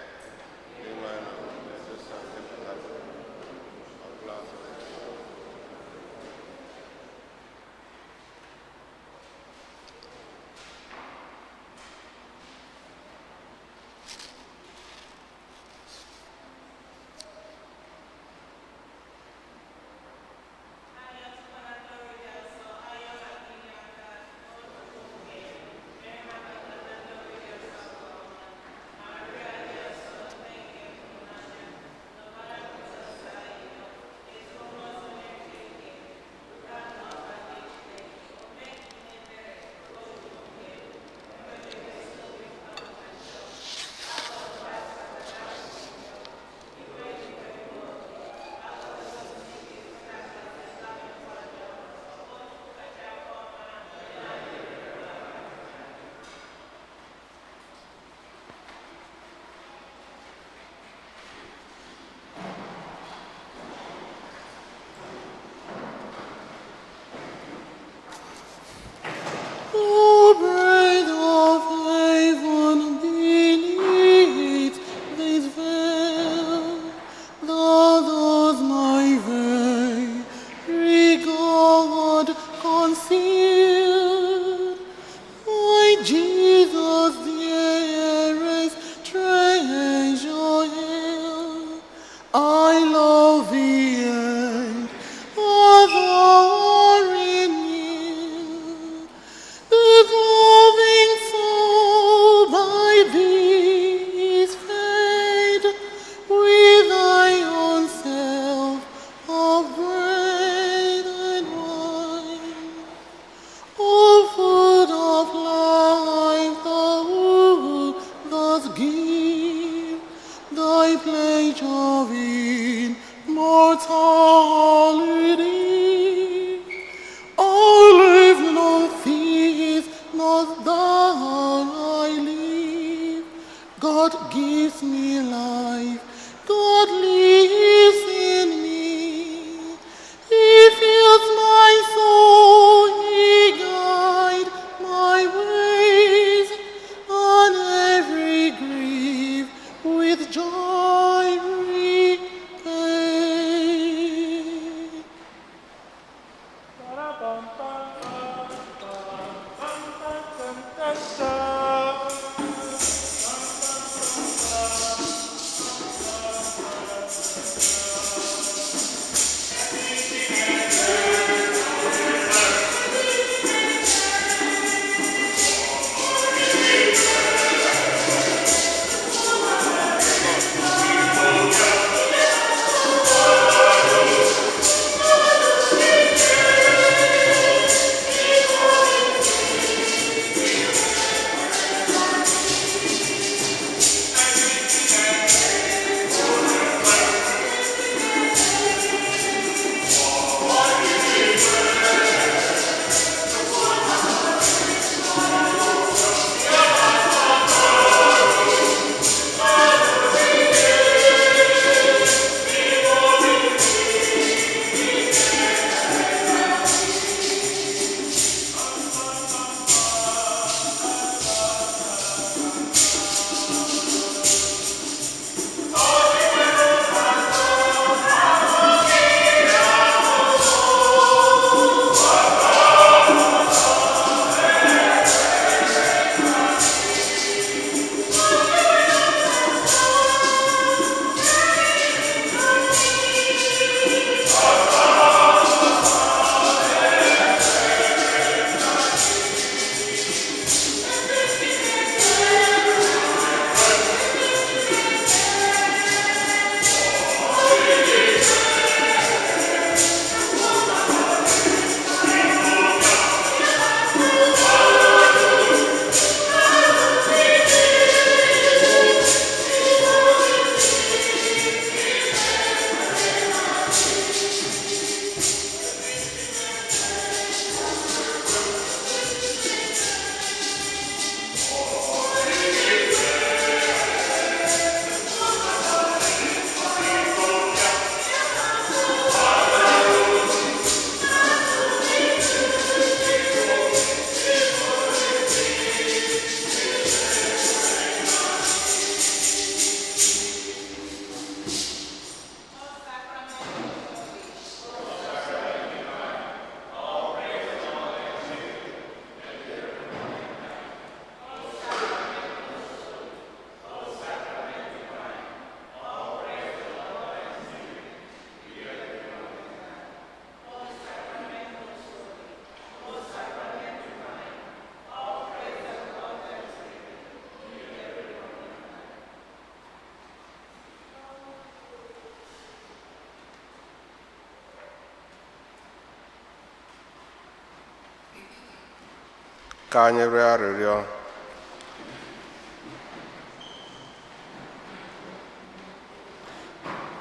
Ka anyị rịọ arịrịọ.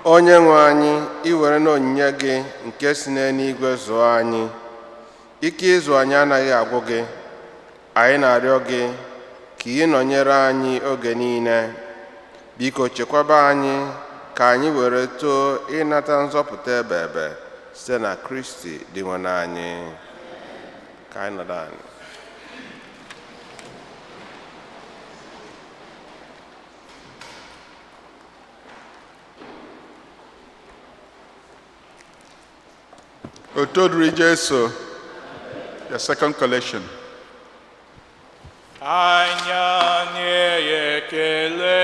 Onye nwe anyị, iwere n'onyinye gị nke si n'eluigwe zụọ anyị, ike ịzụ anyị anaghị agwụ gị. Anyị na-arịọ gị ka ị nọnyere anyị oge niile. Biko chekwaba anyị ka anyị were too ịnata nzọpụta ebe ebe site na Kristi dị nwe anyị. Ka anyị nọdụ anyị. Otodri Jesu, the second collection. Anya na-ekele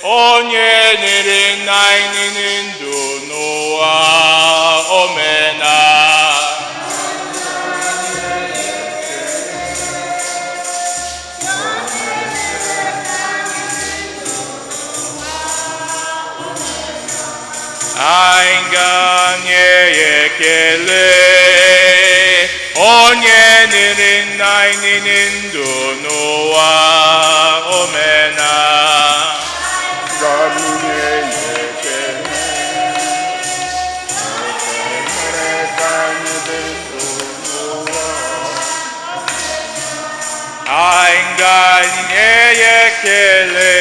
onye nyere nna anyị ndụ n'ụwa omena. Anyị ga-nye ya ekele onye nyere nna anyị ndụ n'ụwa omena. Anyị ga-nye ya ekele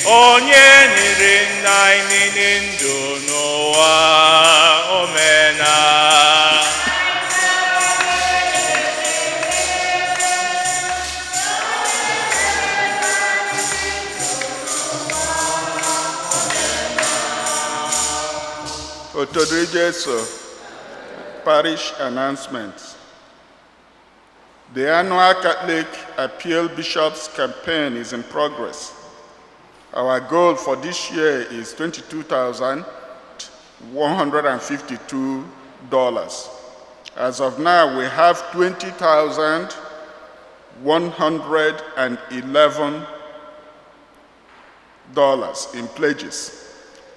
onye nyere nna anyị ndụ n'ụwa omena. Otodri Jesu, parish announcements. The annual Catholic Appeal Bishops campaign is in progress. Our goal for this year is $22,152. As of now, we have $20,111 in pledges.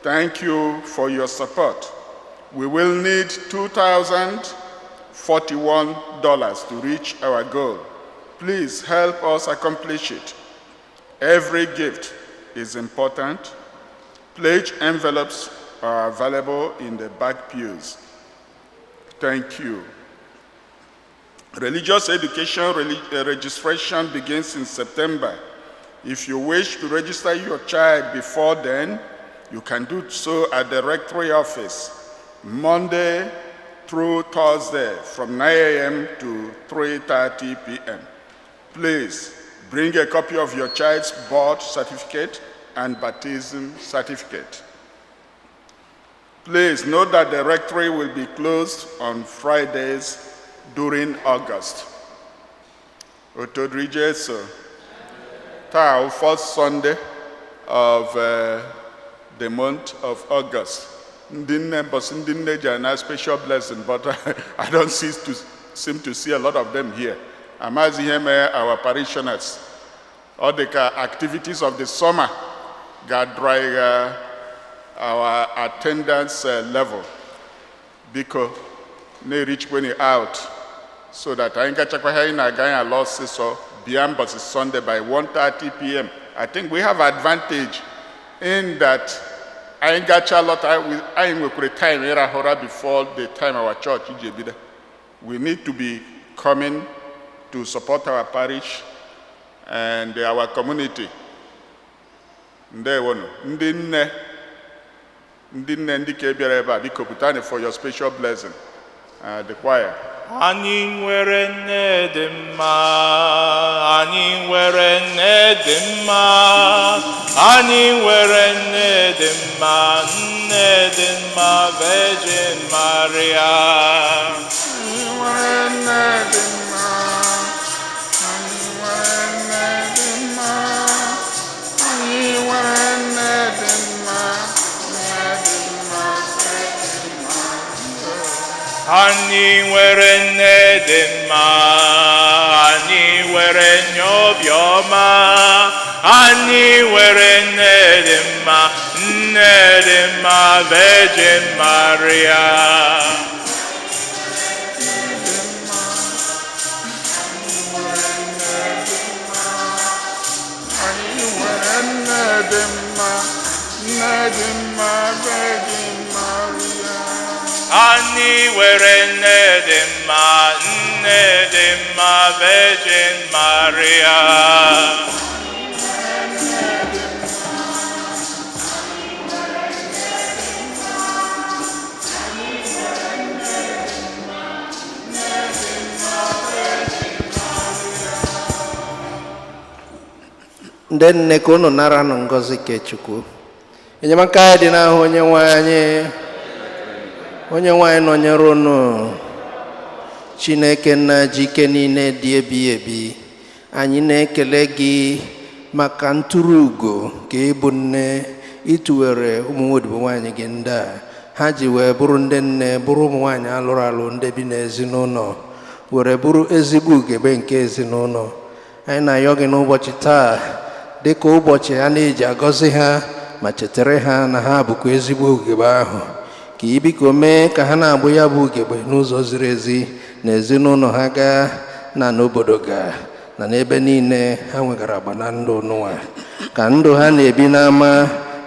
Thank you for your support. We will need $2,041 to reach our goal. Please help us accomplish it. Every gift is important. Pledge envelopes are available in the back pews. Thank you. Religious education registration begins in September. If you wish to register your child before then, you can do so at the rectory office, Monday through Thursday from 9 a.m. to 3:30 p.m. Please bring a copy of your child's birth certificate and baptism certificate. Please note that the rectory will be closed on Fridays during August. Otodri Jesu, taa, first Sunday of the month of August. Ndinne jana special blessing, but I don't seem to see a lot of them here. Amazi heme our parishioners. All the activities of the summer got dry our attendance level because they reach when out, so that I ain't a loss so beyond but Sunday by 1:30 p.m. I think we have advantage in that I ain't got a lot. I ain't with time before the time our church. We need to be coming to support our parish and our community. Ndinne for your special blessing. The choir. Anyị nwere nne dị mma, anyị nwere nne dị mma, anyị nwere nne dị mma, nne dị mma, Virgin Maria. Anyị nwere nne dị mma, anyị nwere nne dị mma, anyị nwere nne dị mma, nne dị mma, Virgin Maria. Anyị nwere nne dị mma, anyị nwere nne obiọma, anyị nwere nne dị mma, nne dị mma, Virgin Maria. Virgin Maria. Ani were nne dị mma Virgin Maria. ndị nne ka unu nara nụ ngọzi nke Chukwu. Enyemaka ya dị n'ahụ onye nwe anyị nọnyere unu. Chineke nna ji ike niile dị ebighị ebi, anyị na-ekele gị maka ntụrụ ugo ka ịbụ nne ịtụwere ụmụ odibo nwaanyị gị ndị a. Ha ji wee bụrụ ndị nne, bụrụ ụmụ nwaanyị alụrụ alụ ndị bi n'ezinụlọ, were bụrụ ezigbo ugegbe nke ezinụlọ. Anyị na-ayọ gị n'ụbọchị taa dịka ụbọchị a na-eji agọzi ha ma chetara ha na ha bụkwa ezigbo ugegbe ahụ, ka ị biko mee ka ha na-abụ ya bụ ugegbe n'ụzọ ziri ezi na ezinụlọ ha gaa na n'obodo gaa na n'ebe niile ha nwegara agba na ndụ n'ụwa. Ka ndụ ha na-ebi n'ama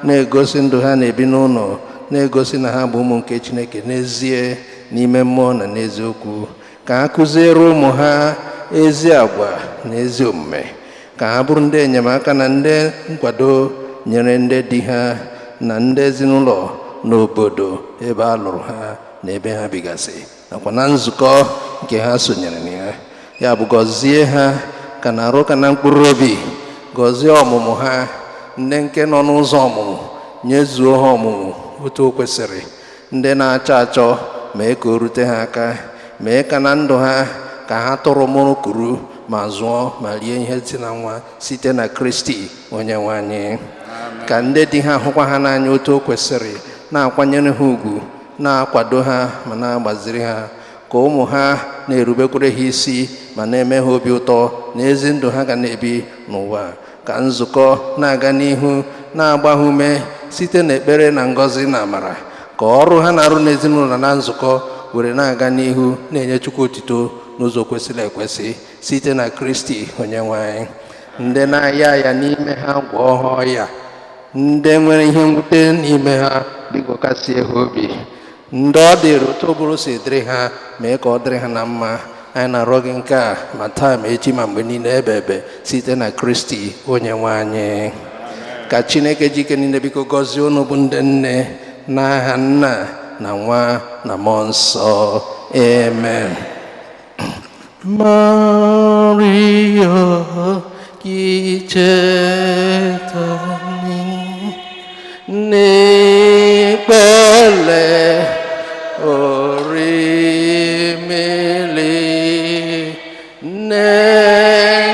na-egosi ndụ ha na-ebi n'ụlọ na-egosi na ha bụ ụmụ nke Chineke n'ezie n'ime mmụọ na n'eziokwu. Ka ha kụziere ụmụ ha ezi agwa na ezi omume, ka ha bụrụ ndị enyemaka na ndị nkwado nyere ndị di ha na ndị ezinụlọ n'obodo ebe a lụrụ ha na ebe ha bigasị, nakwa na nzukọ nke ha sonyere na ya. Ya bụ gọzie ha ka na arụ ka na mkpụrụ obi, gọzie ọmụmụ ha, ndị nke nọ n'ụzọ ọmụmụ nyezuo ha ọmụmụ otu o kwesịrị, ndị na-achọ achọ mee ka o rute ha aka, mee ka na ndụ ha ka ha tụrụ mụrụ kuru ma zụọ ma rie ihe si na nwa site na Kristi onye nwe anyị. Ka ndị di ha hụkwa ha n'anya otu o kwesịrị, na-akwanyere ha ugwu, na-akwado ha ma na-agbaziri ha. Ka ụmụ ha na-erubekwere ha isi ma na-eme ha obi ụtọ na ezi ndụ ha ga na-ebi n'ụwa. Ka nzukọ na-aga n'ihu na-agba ha ume site n'ekpere na ngọzi na amara. Ka ọrụ ha na-arụ n'ezinụlọ na nzukọ were na-aga n'ihu na-enye Chukwu otito n'ụzọ kwesịrị ekwesị site na Kristi onye nwe anyị. Ndị na-aya ya n'ime ha gwọọ ha ọya, ndị nwere ihe mwute n'ime ha biko kasie ha obi, ndị ọ dịrị otu ụbụrụ si dịrị ha mee ka ọ dịrị ha na mma. Anyị na-arịọ gị nke a ma taa ma echi ma mgbe niile ebe ebe site na Kristi onye nwe anyị. Ka Chineke ji ike niile biko gọzie unu bụ ndị nne n'aha Nna na Nwa na Mmụọ Nsọ. Amen. Maria, gị cheta n'ekpere orimili nne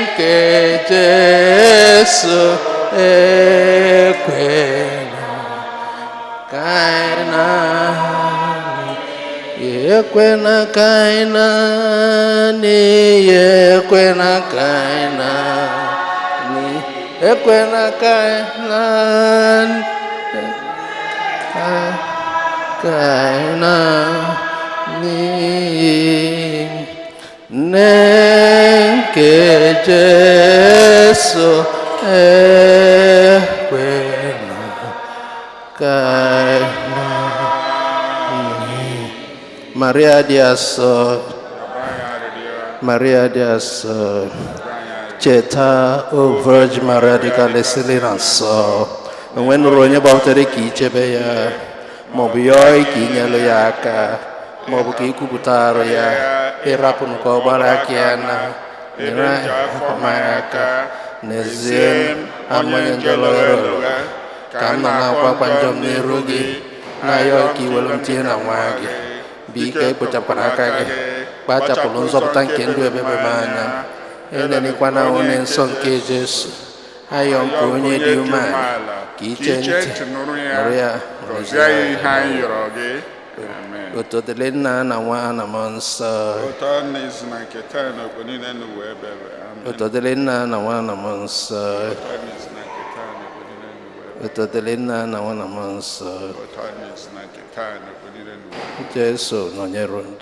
nke Jesu ekwela ka anyị naanị, ekwela ka anyị naanị, ekwela ka anyị naanị, ekwela ka anyị naanị, ka anyị naanị, nne nke Jesu ekwela ka anyị naanị. Maria dị asọ, Maria dị asọ, cheta o Virgin Maria dịka lesili na nsọ. Enwe nụrụ onye gbapụtara ka ichebe ya, maọbụ yọọ ka inyelu ya aka, maọbụ ka ikwupụtara ya, ịrapụ nke ọ gbara aka ya na nyere anyị aka. N'ezie amanye njọlọ ụgha ka m nọ na-akwakwa njọ m n'iru gị, na-ayọ ka iwelu m tinye na nwa gị. Biko ekpochapụkwara aka gị, kpachapụrụ nzọpụta nke ndụ ebebe m anya. Enenikwana onye nsọ nke Jesu, ayọ nke onye dị umeala ka iche ntị nụrụ ya, gọzie ihe anyị yọrọ gị. otu dịrị Nna na Nwa na Mmụọ Nsọ. Otu dịrị Nna na Nwa na Mmụọ Nsọ. Otu dịrị Nna na Nwa na Mmụọ Nsọ. Jesu nọnyere unu.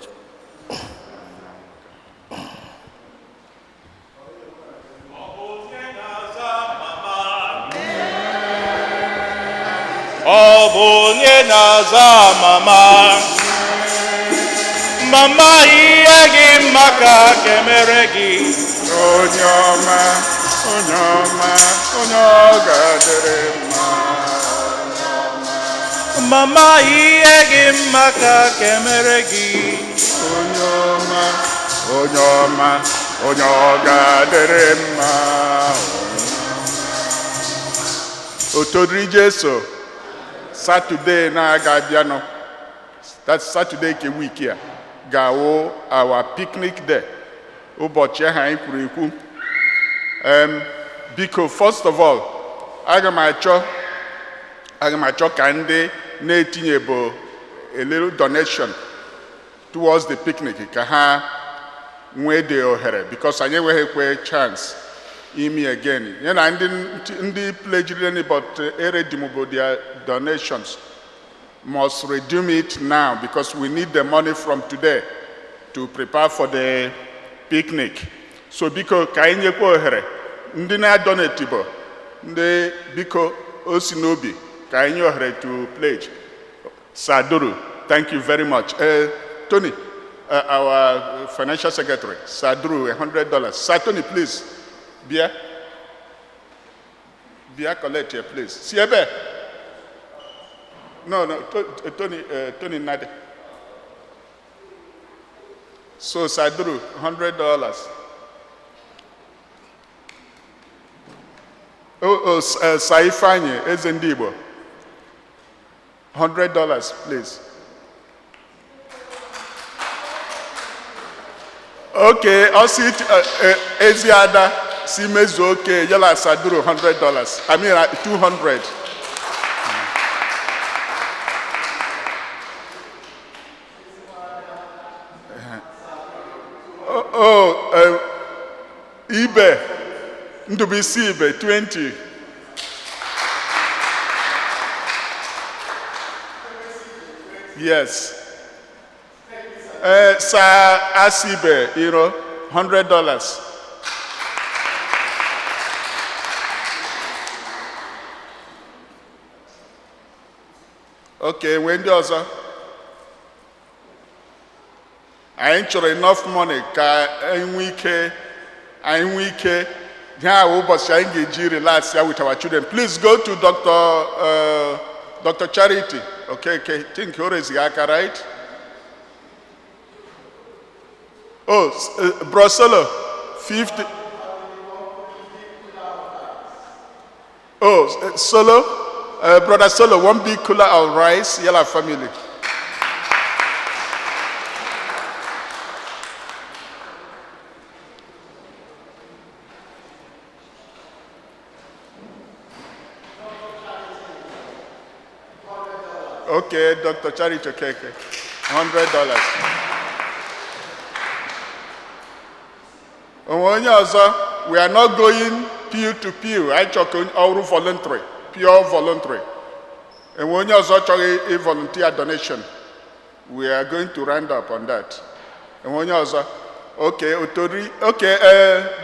Oh ọ bụ onye na-aza mama mama ihe gị maka kemere gị onye ọma onye ọma onye ọ ga-adịrị mma mama ihe gị maka kemere gị onye ọma onye ọma onye ọ ga-adịrị mma otodiri Jesu Saturday na-aga abịanụ that Saturday ke week ya ga-awụ our picnic day ụbọchị ahụ anyị kwuru ekwu biko first of all aga m achọ ka ndị na-etinyebo a little donation towards the picnic ka ha nwee the ohere because anyị enweghịkwe chance ime again ya na ndị pledged but eredeemable their donations must redeem it now because we need the money from today to prepare for the picnic. So biko ka anyị nyekwa ohere ndị na-donatibo ndị biko osinobi ka anyị ohere to pledge. Saduru, thank you very much. Tony, our financial secretary, Saduru, $100. Satoni, please. Bia, collect here, please. Siebe. No, Tony Nade. So Saduru, $100. Saifanye, Ezendibo. $100, please. Okay, I'll see Eziada, Simezu, okay, Yala Saduru, $100. I mean, 200. Ibe, Ndubisi Ibe, 20. Yes. Sir Asibe, $100. Okay, when do you I ain't sure enough money ka enwike yeah ụbọchị anyị ga-eji relax ya with our children. Please go to Dr. Charity. Okay, think Horace Yaka, right? Oh, Brosolo, 50. Oh, Solo, Brother Solo, 1 big cooler of rice, Yellow family. Okay, Dr. Charity, okay, $100. We are not going pew to pew. I check all voluntary, pure voluntary. And when you also check a volunteer donation, we are going to round up on that. And when you also, okay,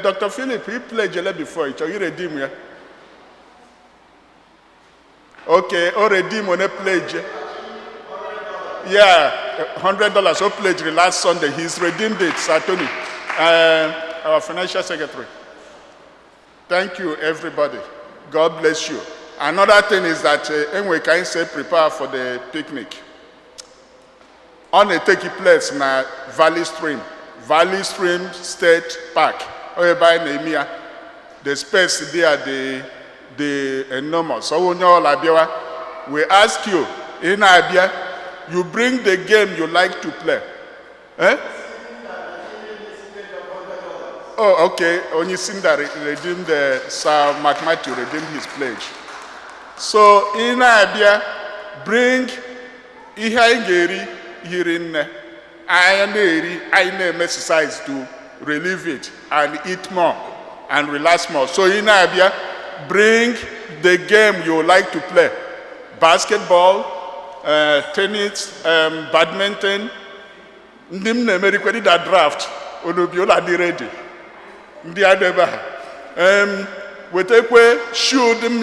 Dr. Philip, he pledged before. You redeem here. Okay, already money pledge. Yeah, $100. He pledged last Sunday. He's redeemed it, Satoni, our financial secretary. Thank you, everybody. God bless you. Another thing is that anyway, can you say prepare for the picnic? On a take place na Valley Stream State Park. By Nehemiah, the space there, the enormous. So we ask you in Abia, you bring the game you like to play. Eh? Oh, okay. Only Cinda redeemed Sir Mark Matthew redeemed his pledge. So in Abia, bring Ihaingeri here in I exercise to relieve it and eat more and relax more. So in Abia, bring the game you like to play. Basketball, tennis, badminton. Ndim na America that draft. Onobiola di ready. Ndi adeba. We take away shoe them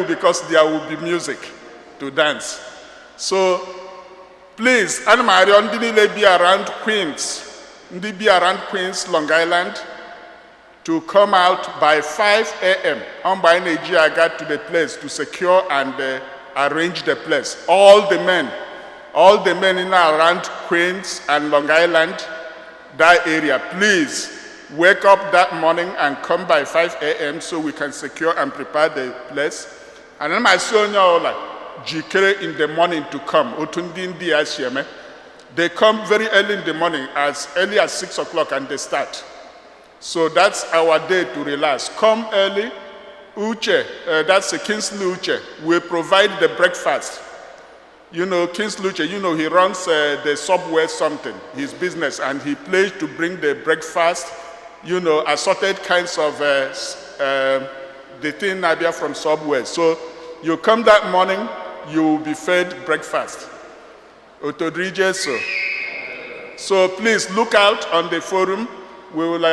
because there will be music. to dance. So please, Anamario Ndinile be around Queens, Ndi be around Queens, Long Island, to come out by 5 a.m. On by Nigeria got to the place to secure and arrange the place. All the men in and around Queens and Long Island, that area, please wake up that morning and come by 5 a.m. so we can secure and prepare the place. And then my son, Jikere in the morning to come. They come very early in the morning, as early as 6 o'clock, and they start. So that's our day to relax. Come early. Uche, that's a Kingsley Uche, will provide the breakfast. You know, Kingsley Uche, you know, he runs the Subway something, his business, and he pledged to bring the breakfast, you know, assorted kinds of the thing Nabia from Subway. So you come that morning, you will be fed breakfast. So please look out on the forum. We will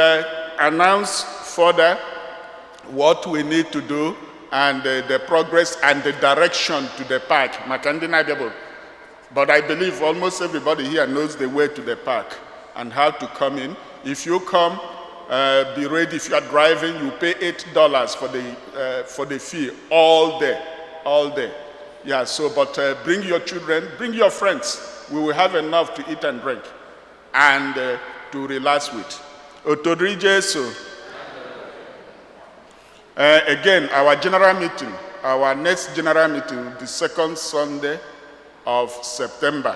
announce further what we need to do and the progress and the direction to the park. But I believe almost everybody here knows the way to the park and how to come in. If you come, be ready. If you are driving, you pay $8 for the fee all day. Yeah. So, but bring your children, bring your friends. We will have enough to eat and drink, and to relax with. Again, our general meeting, our next general meeting, the second Sunday of September,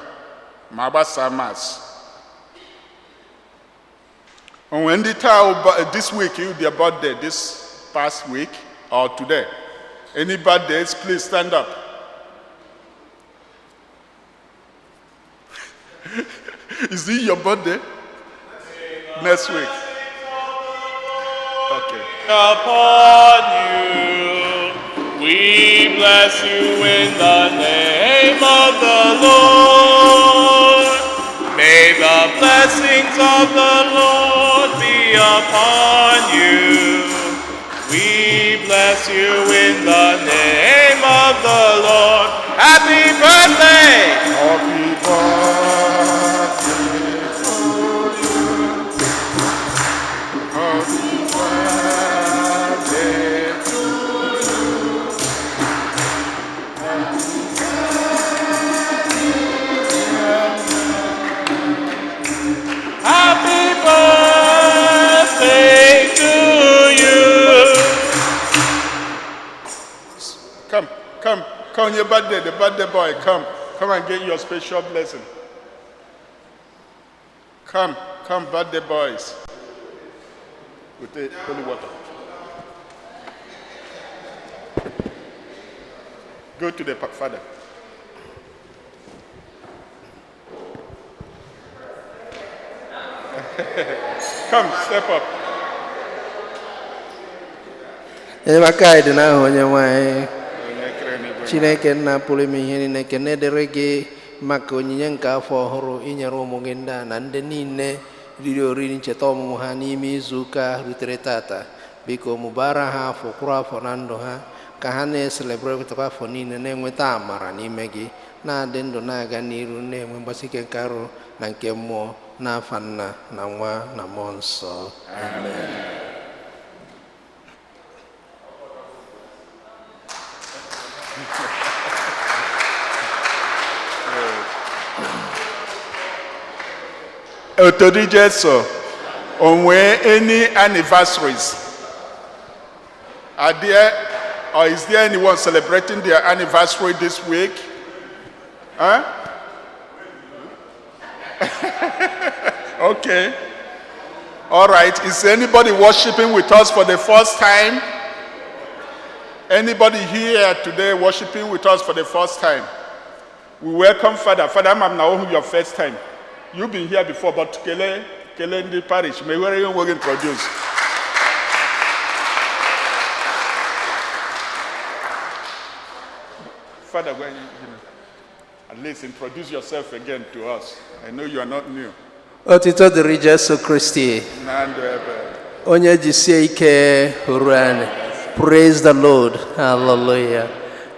Mabasa Mass. And when this week, you be about there, this past week or today. Any birthdays, please stand up. Is it your birthday? Next week. Okay. Upon you, we bless you in the name of the Lord. May the blessings of the Lord be upon you. We bless you in the name of the Lord. Happy birthday! Happy birthday to you. Happy birthday to you. Happy birthday to you. Come, your birthday, the birthday boy, come and get your special blessing. Come, birthday boys. With the holy water. Go to the father. Come, step up. Chineke nna pụrụ ime ihe niile ekene dịrị gị maka onyinye nke afọ ọhụrụ inyere ụmụ gị ndị a na ndị niile riri oriri ncheta ọmụmụ ha n'ime izu ụka rutere tata. Biko mụbara ha afọ kwụrụ afọ na ndụ ha ka ha na-eselebrịtakwa afọ niile na-enweta amara n'ime gị, na-adị ndụ na-aga n'iru na-enwe mgbasi ike nke arụ na nke mmụọ, n'afa Nna na Nwa na Mmụọ Nsọ. Amen. Jesu, any anniversaries? Are there, or is there anyone celebrating their anniversary this week? Huh? Okay. All right. Is anybody worshiping with us for the first time? Anybody here today worshiping with us for the first time? We welcome Father. Father, I'm now your first time. You've been here before, but Kele in the parish, may we introduce. Father, at least introduce yourself again to us. I know you are not new. Otito dịrị Jesu Kristi, onye jisie ike hụrụ anyị. Praise the Lord. Hallelujah.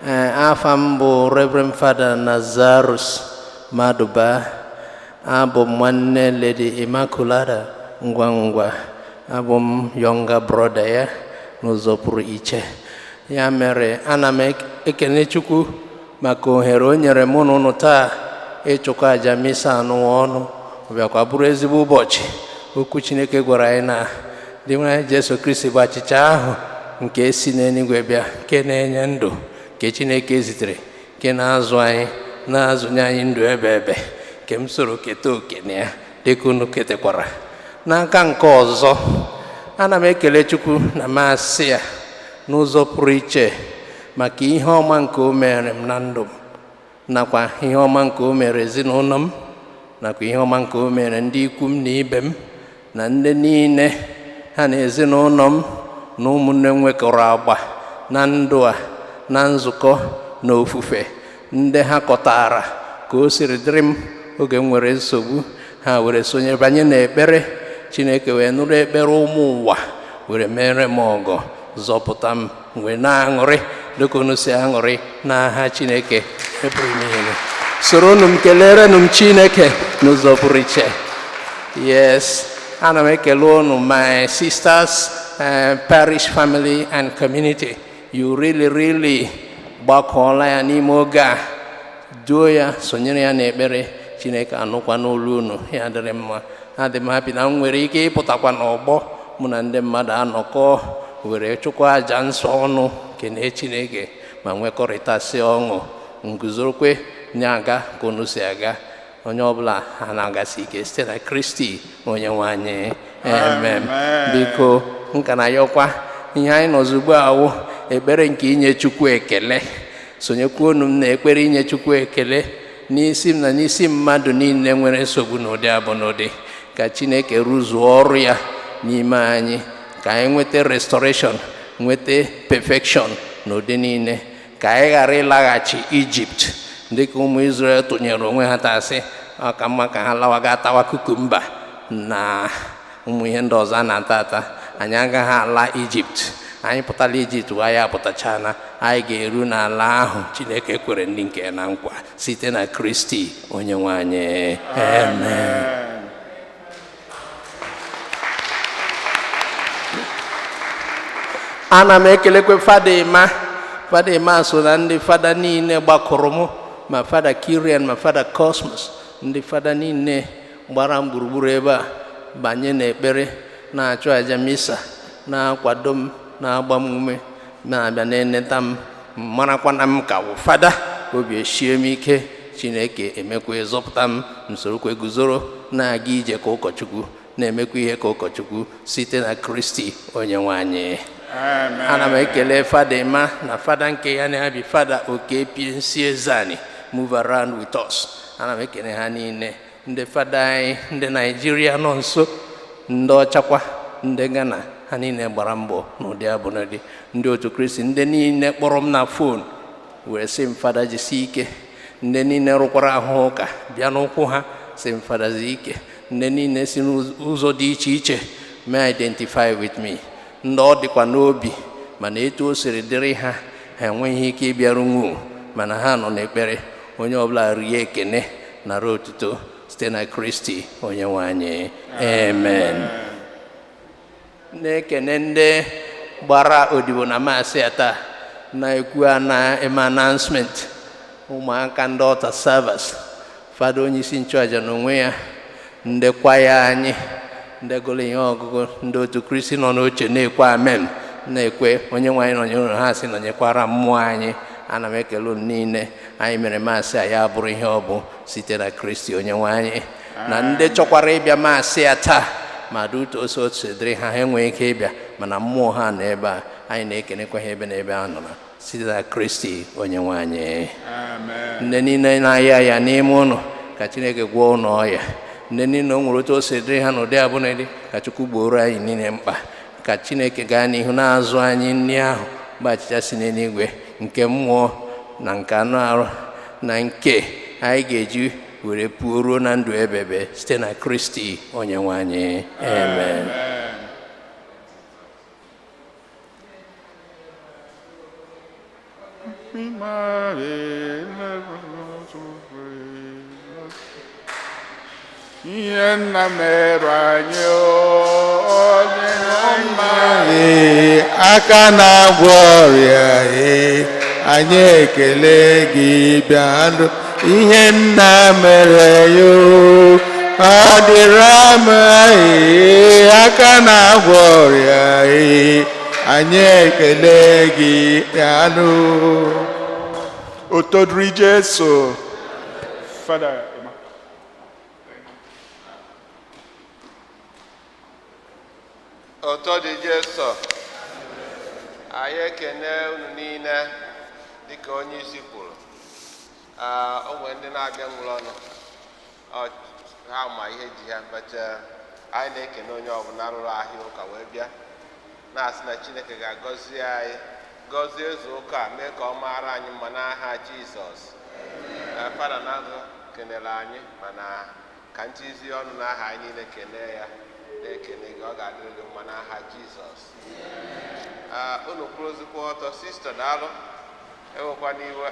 afa m bụ Reverend Father Nazarus Maduba. Abụ m nwanne Lady Immaculata Ngwangwa. Abụ m younger brother ya n'ụzọ pụrụ iche. Ya mere ana m ekene Chukwu maka ohere o nyere mụ na unu taa ịchụkọ aja misa n'ụwa ọnụ. Bịakwa bụrụ ezigbo ụbọchị okwu Chineke gwara anyị na dị nwa Jesu Kristi bụ achịcha ahụ nke si n'eluigwe bịa, nke na-enye ndụ, nke Chineke zitere, nke na-azụ anyị, na-azụnye anyị ndụ ebe ebe, nke m soro keta oke na ya dịka unu ketekwara. N'aka nke ọzọ, ana m ekele Chukwu na masị ya n'ụzọ pụrụ iche maka ihe ọma nke o mere m na ndụ m, nakwa ihe ọma nke o mere ezinụlọ m, nakwa ihe ọma nke o mere ndị ikwu m na ibe m na ndị niile ha na ezinụlọ m na ụmụnne m nwekọrọ agba na ndụ a, na nzukọ na ofufe ndị ha kọtara ka o siri dịrị m oge m nwere nsogbu. Ha were sonye banye n'ekpere Chineke, wee nụrụ ekpere ụmụ ụwa, were mere m ọgọ, zọpụta m, wee na-aṅụrị dịka unu si aṅụrị n'aha Chineke epụrụ niile. Soro unu m kelerenụ m Chineke n'ụzọ pụrụ iche. Yes, ana m ekele unu my sisters, parish family and community. You really gbakọọla ya n'ime oge a, duo ya, sonyere ya n'ekpere. Chineke anụkwa n'olu unu, ya dịrị mma. Adị m happy na m nwere ike ịpụtakwa n'ọgbọ mụ na ndị mmadụ anọkọ were chụkwa aja nsọ ọnụ kene Chineke ma nwekọrịtasị ọṅụ. Nguzorokwe na-aga ka unu si aga. Onye ọbụla ha na-agasi ike site na Kristi onye nwe anyị. Amen. Biko nka na yọkwa ihe anyị nọzi ugbu a wụ ekpere nke inye Chukwu ekele. Sonyekwa unu m na ekpere inye Chukwu ekele n'isi m na n'isi mmadụ niile nwere nsogbu n'ụdị abụ n'ụdị, ka Chineke rụzuo ọrụ ya n'ime anyị, ka anyị nweta restoration, nweta perfection n'ụdị niile, ka anyị ghara ịlaghachi Ijipt dịka ụmụ Izrel tụnyere onwe ha tasị ọ ka mma ka ha lawaga atawa kukumba na ụmụ ihe ndị ọzọ a na-ata ata. Anyị agaghị ala Ijipt. Anyị pụtala Ijipt, anyị apụtachana, anyị ga-eru n'ala ahụ Chineke kwere ndị nke ya na nkwa site na Kristi onye nwe anyị. Amen. Ana m ekelekwe Fada Ima so na ndị fada niile gbakọrọ m, ma Fada Kirian ma Fada Cosmos, ndị fada niile gbara m gburugburu ebe a banye n'ekpere, na-achụ aja misa, na-akwado m, na-agba m ume, na-abịa na-eneta m, marakwana m ka wụ fada. Obi eshie m ike. Chineke emekwa ịzọpụta m, nsorokwe guzoro na-aga ije ka ụkọchukwu, na-emekwa ihe ka ụkọchukwu site na Kristi onye nwe anyị. Ana m ekele Fada Ima na fada nke ya na-abịa Fada Oke Piensi Ezani, move around with us. Ana m ekele ha niile, ndị fada anyị, ndị Naijiria nọ nso, ndị ọchakwa, ndị Ghana, ha niile gbara mbọ n'ụdị abụnadị. Ndị otu Kristi ndị niile kpọrọ m na fon were sị m Fada jisi ike. Ndị niile rụkwara ahụ ụka bịa n'ụkwụ ha sị m Fada zi ike. Ndị niile si n'ụzọ dị iche iche may identify with me. Ndị ọ dịkwa n'obi mana etu o siri dịrị ha, ha enweghị ike ịbịaru nwu, mana ha nọ n'ekpere. Onye ọbụla rie ekene nara otuto site na Kristi onye nwe anyị. Amen. Na-ekene ndị gbara odibo na masị ya taa, na-ekwu na-eme announcement ụmụaka ndị ọta servers, Fada onye isi nchụaja n'onwe ya, ndị kwaya anyị, ndị gụrụ ihe ọgụgụ, ndị otu Kristi nọ n'oche na-ekwe amen, na-ekwe onye nwe anyị nọnyere ha sị nọnyekwara mmụọ anyị. Ana m ekele unu niile. Anyị mere masị a ya bụrụ ihe ọ bụ site na Kristi onye nwe anyị. Na ndị chọkwara ịbịa masị ya taa ma duto oso dịrị ha, ha enweghị ike ịbịa mana mmụọ ha nọ ebe a. Anyị na-ekenekwa ha ebe na ebe a nọ na site na Kristi onye nwe anyị. Ndị niile na-aya ya n'ime ụnụ, ka Chineke gwọọ ụnụ ọya. Ndị niile o nwere otu o si dịrị ha n'ụdị abụnadị, ka Chukwu gboro anyị niile mkpa. Ka Chineke gaa n'ihu na-azụ anyị nri ahụ bụ achịcha si n'eluigwe, nke mmụọ na nke anụ arụ na nke anyị ga-eji were puo ruo na ndụ ebebe site na Kristi onye nwe anyị. Amen. Ima ihe nna mere anyị onye ọma aka na-agwọ ọrịa anyị ekele gị bịanụ ihe nna mere ya ọ dịrị ama aka na-agwọ ọrịa anyị ekele gị bịanụ otodiri Jesu Father. Oto dị Jesu, anyị ekene unu niile dịka onye isi kwuru. O nwere ndị na-abịa nwụrụ ọnụ ha ma ihe ji ha mbecha anyị na-ekene onye ọbụla rụrụ ahịa ụka wee bịa na-asị na Chineke ga-agọzi anyị gọzie ezu ụka mee ka ọ maara anyị mma n'aha Jizọs. Fada na-azụ kenere anyị mana ka ntizi ọnụ n'aha anyị niile kene ya na-ekene gị ọ ga-adịrị gị mma n'aha Jizọs. Unu kwuru ozikwa ọtọ sista daalụ ewekwa n'iwe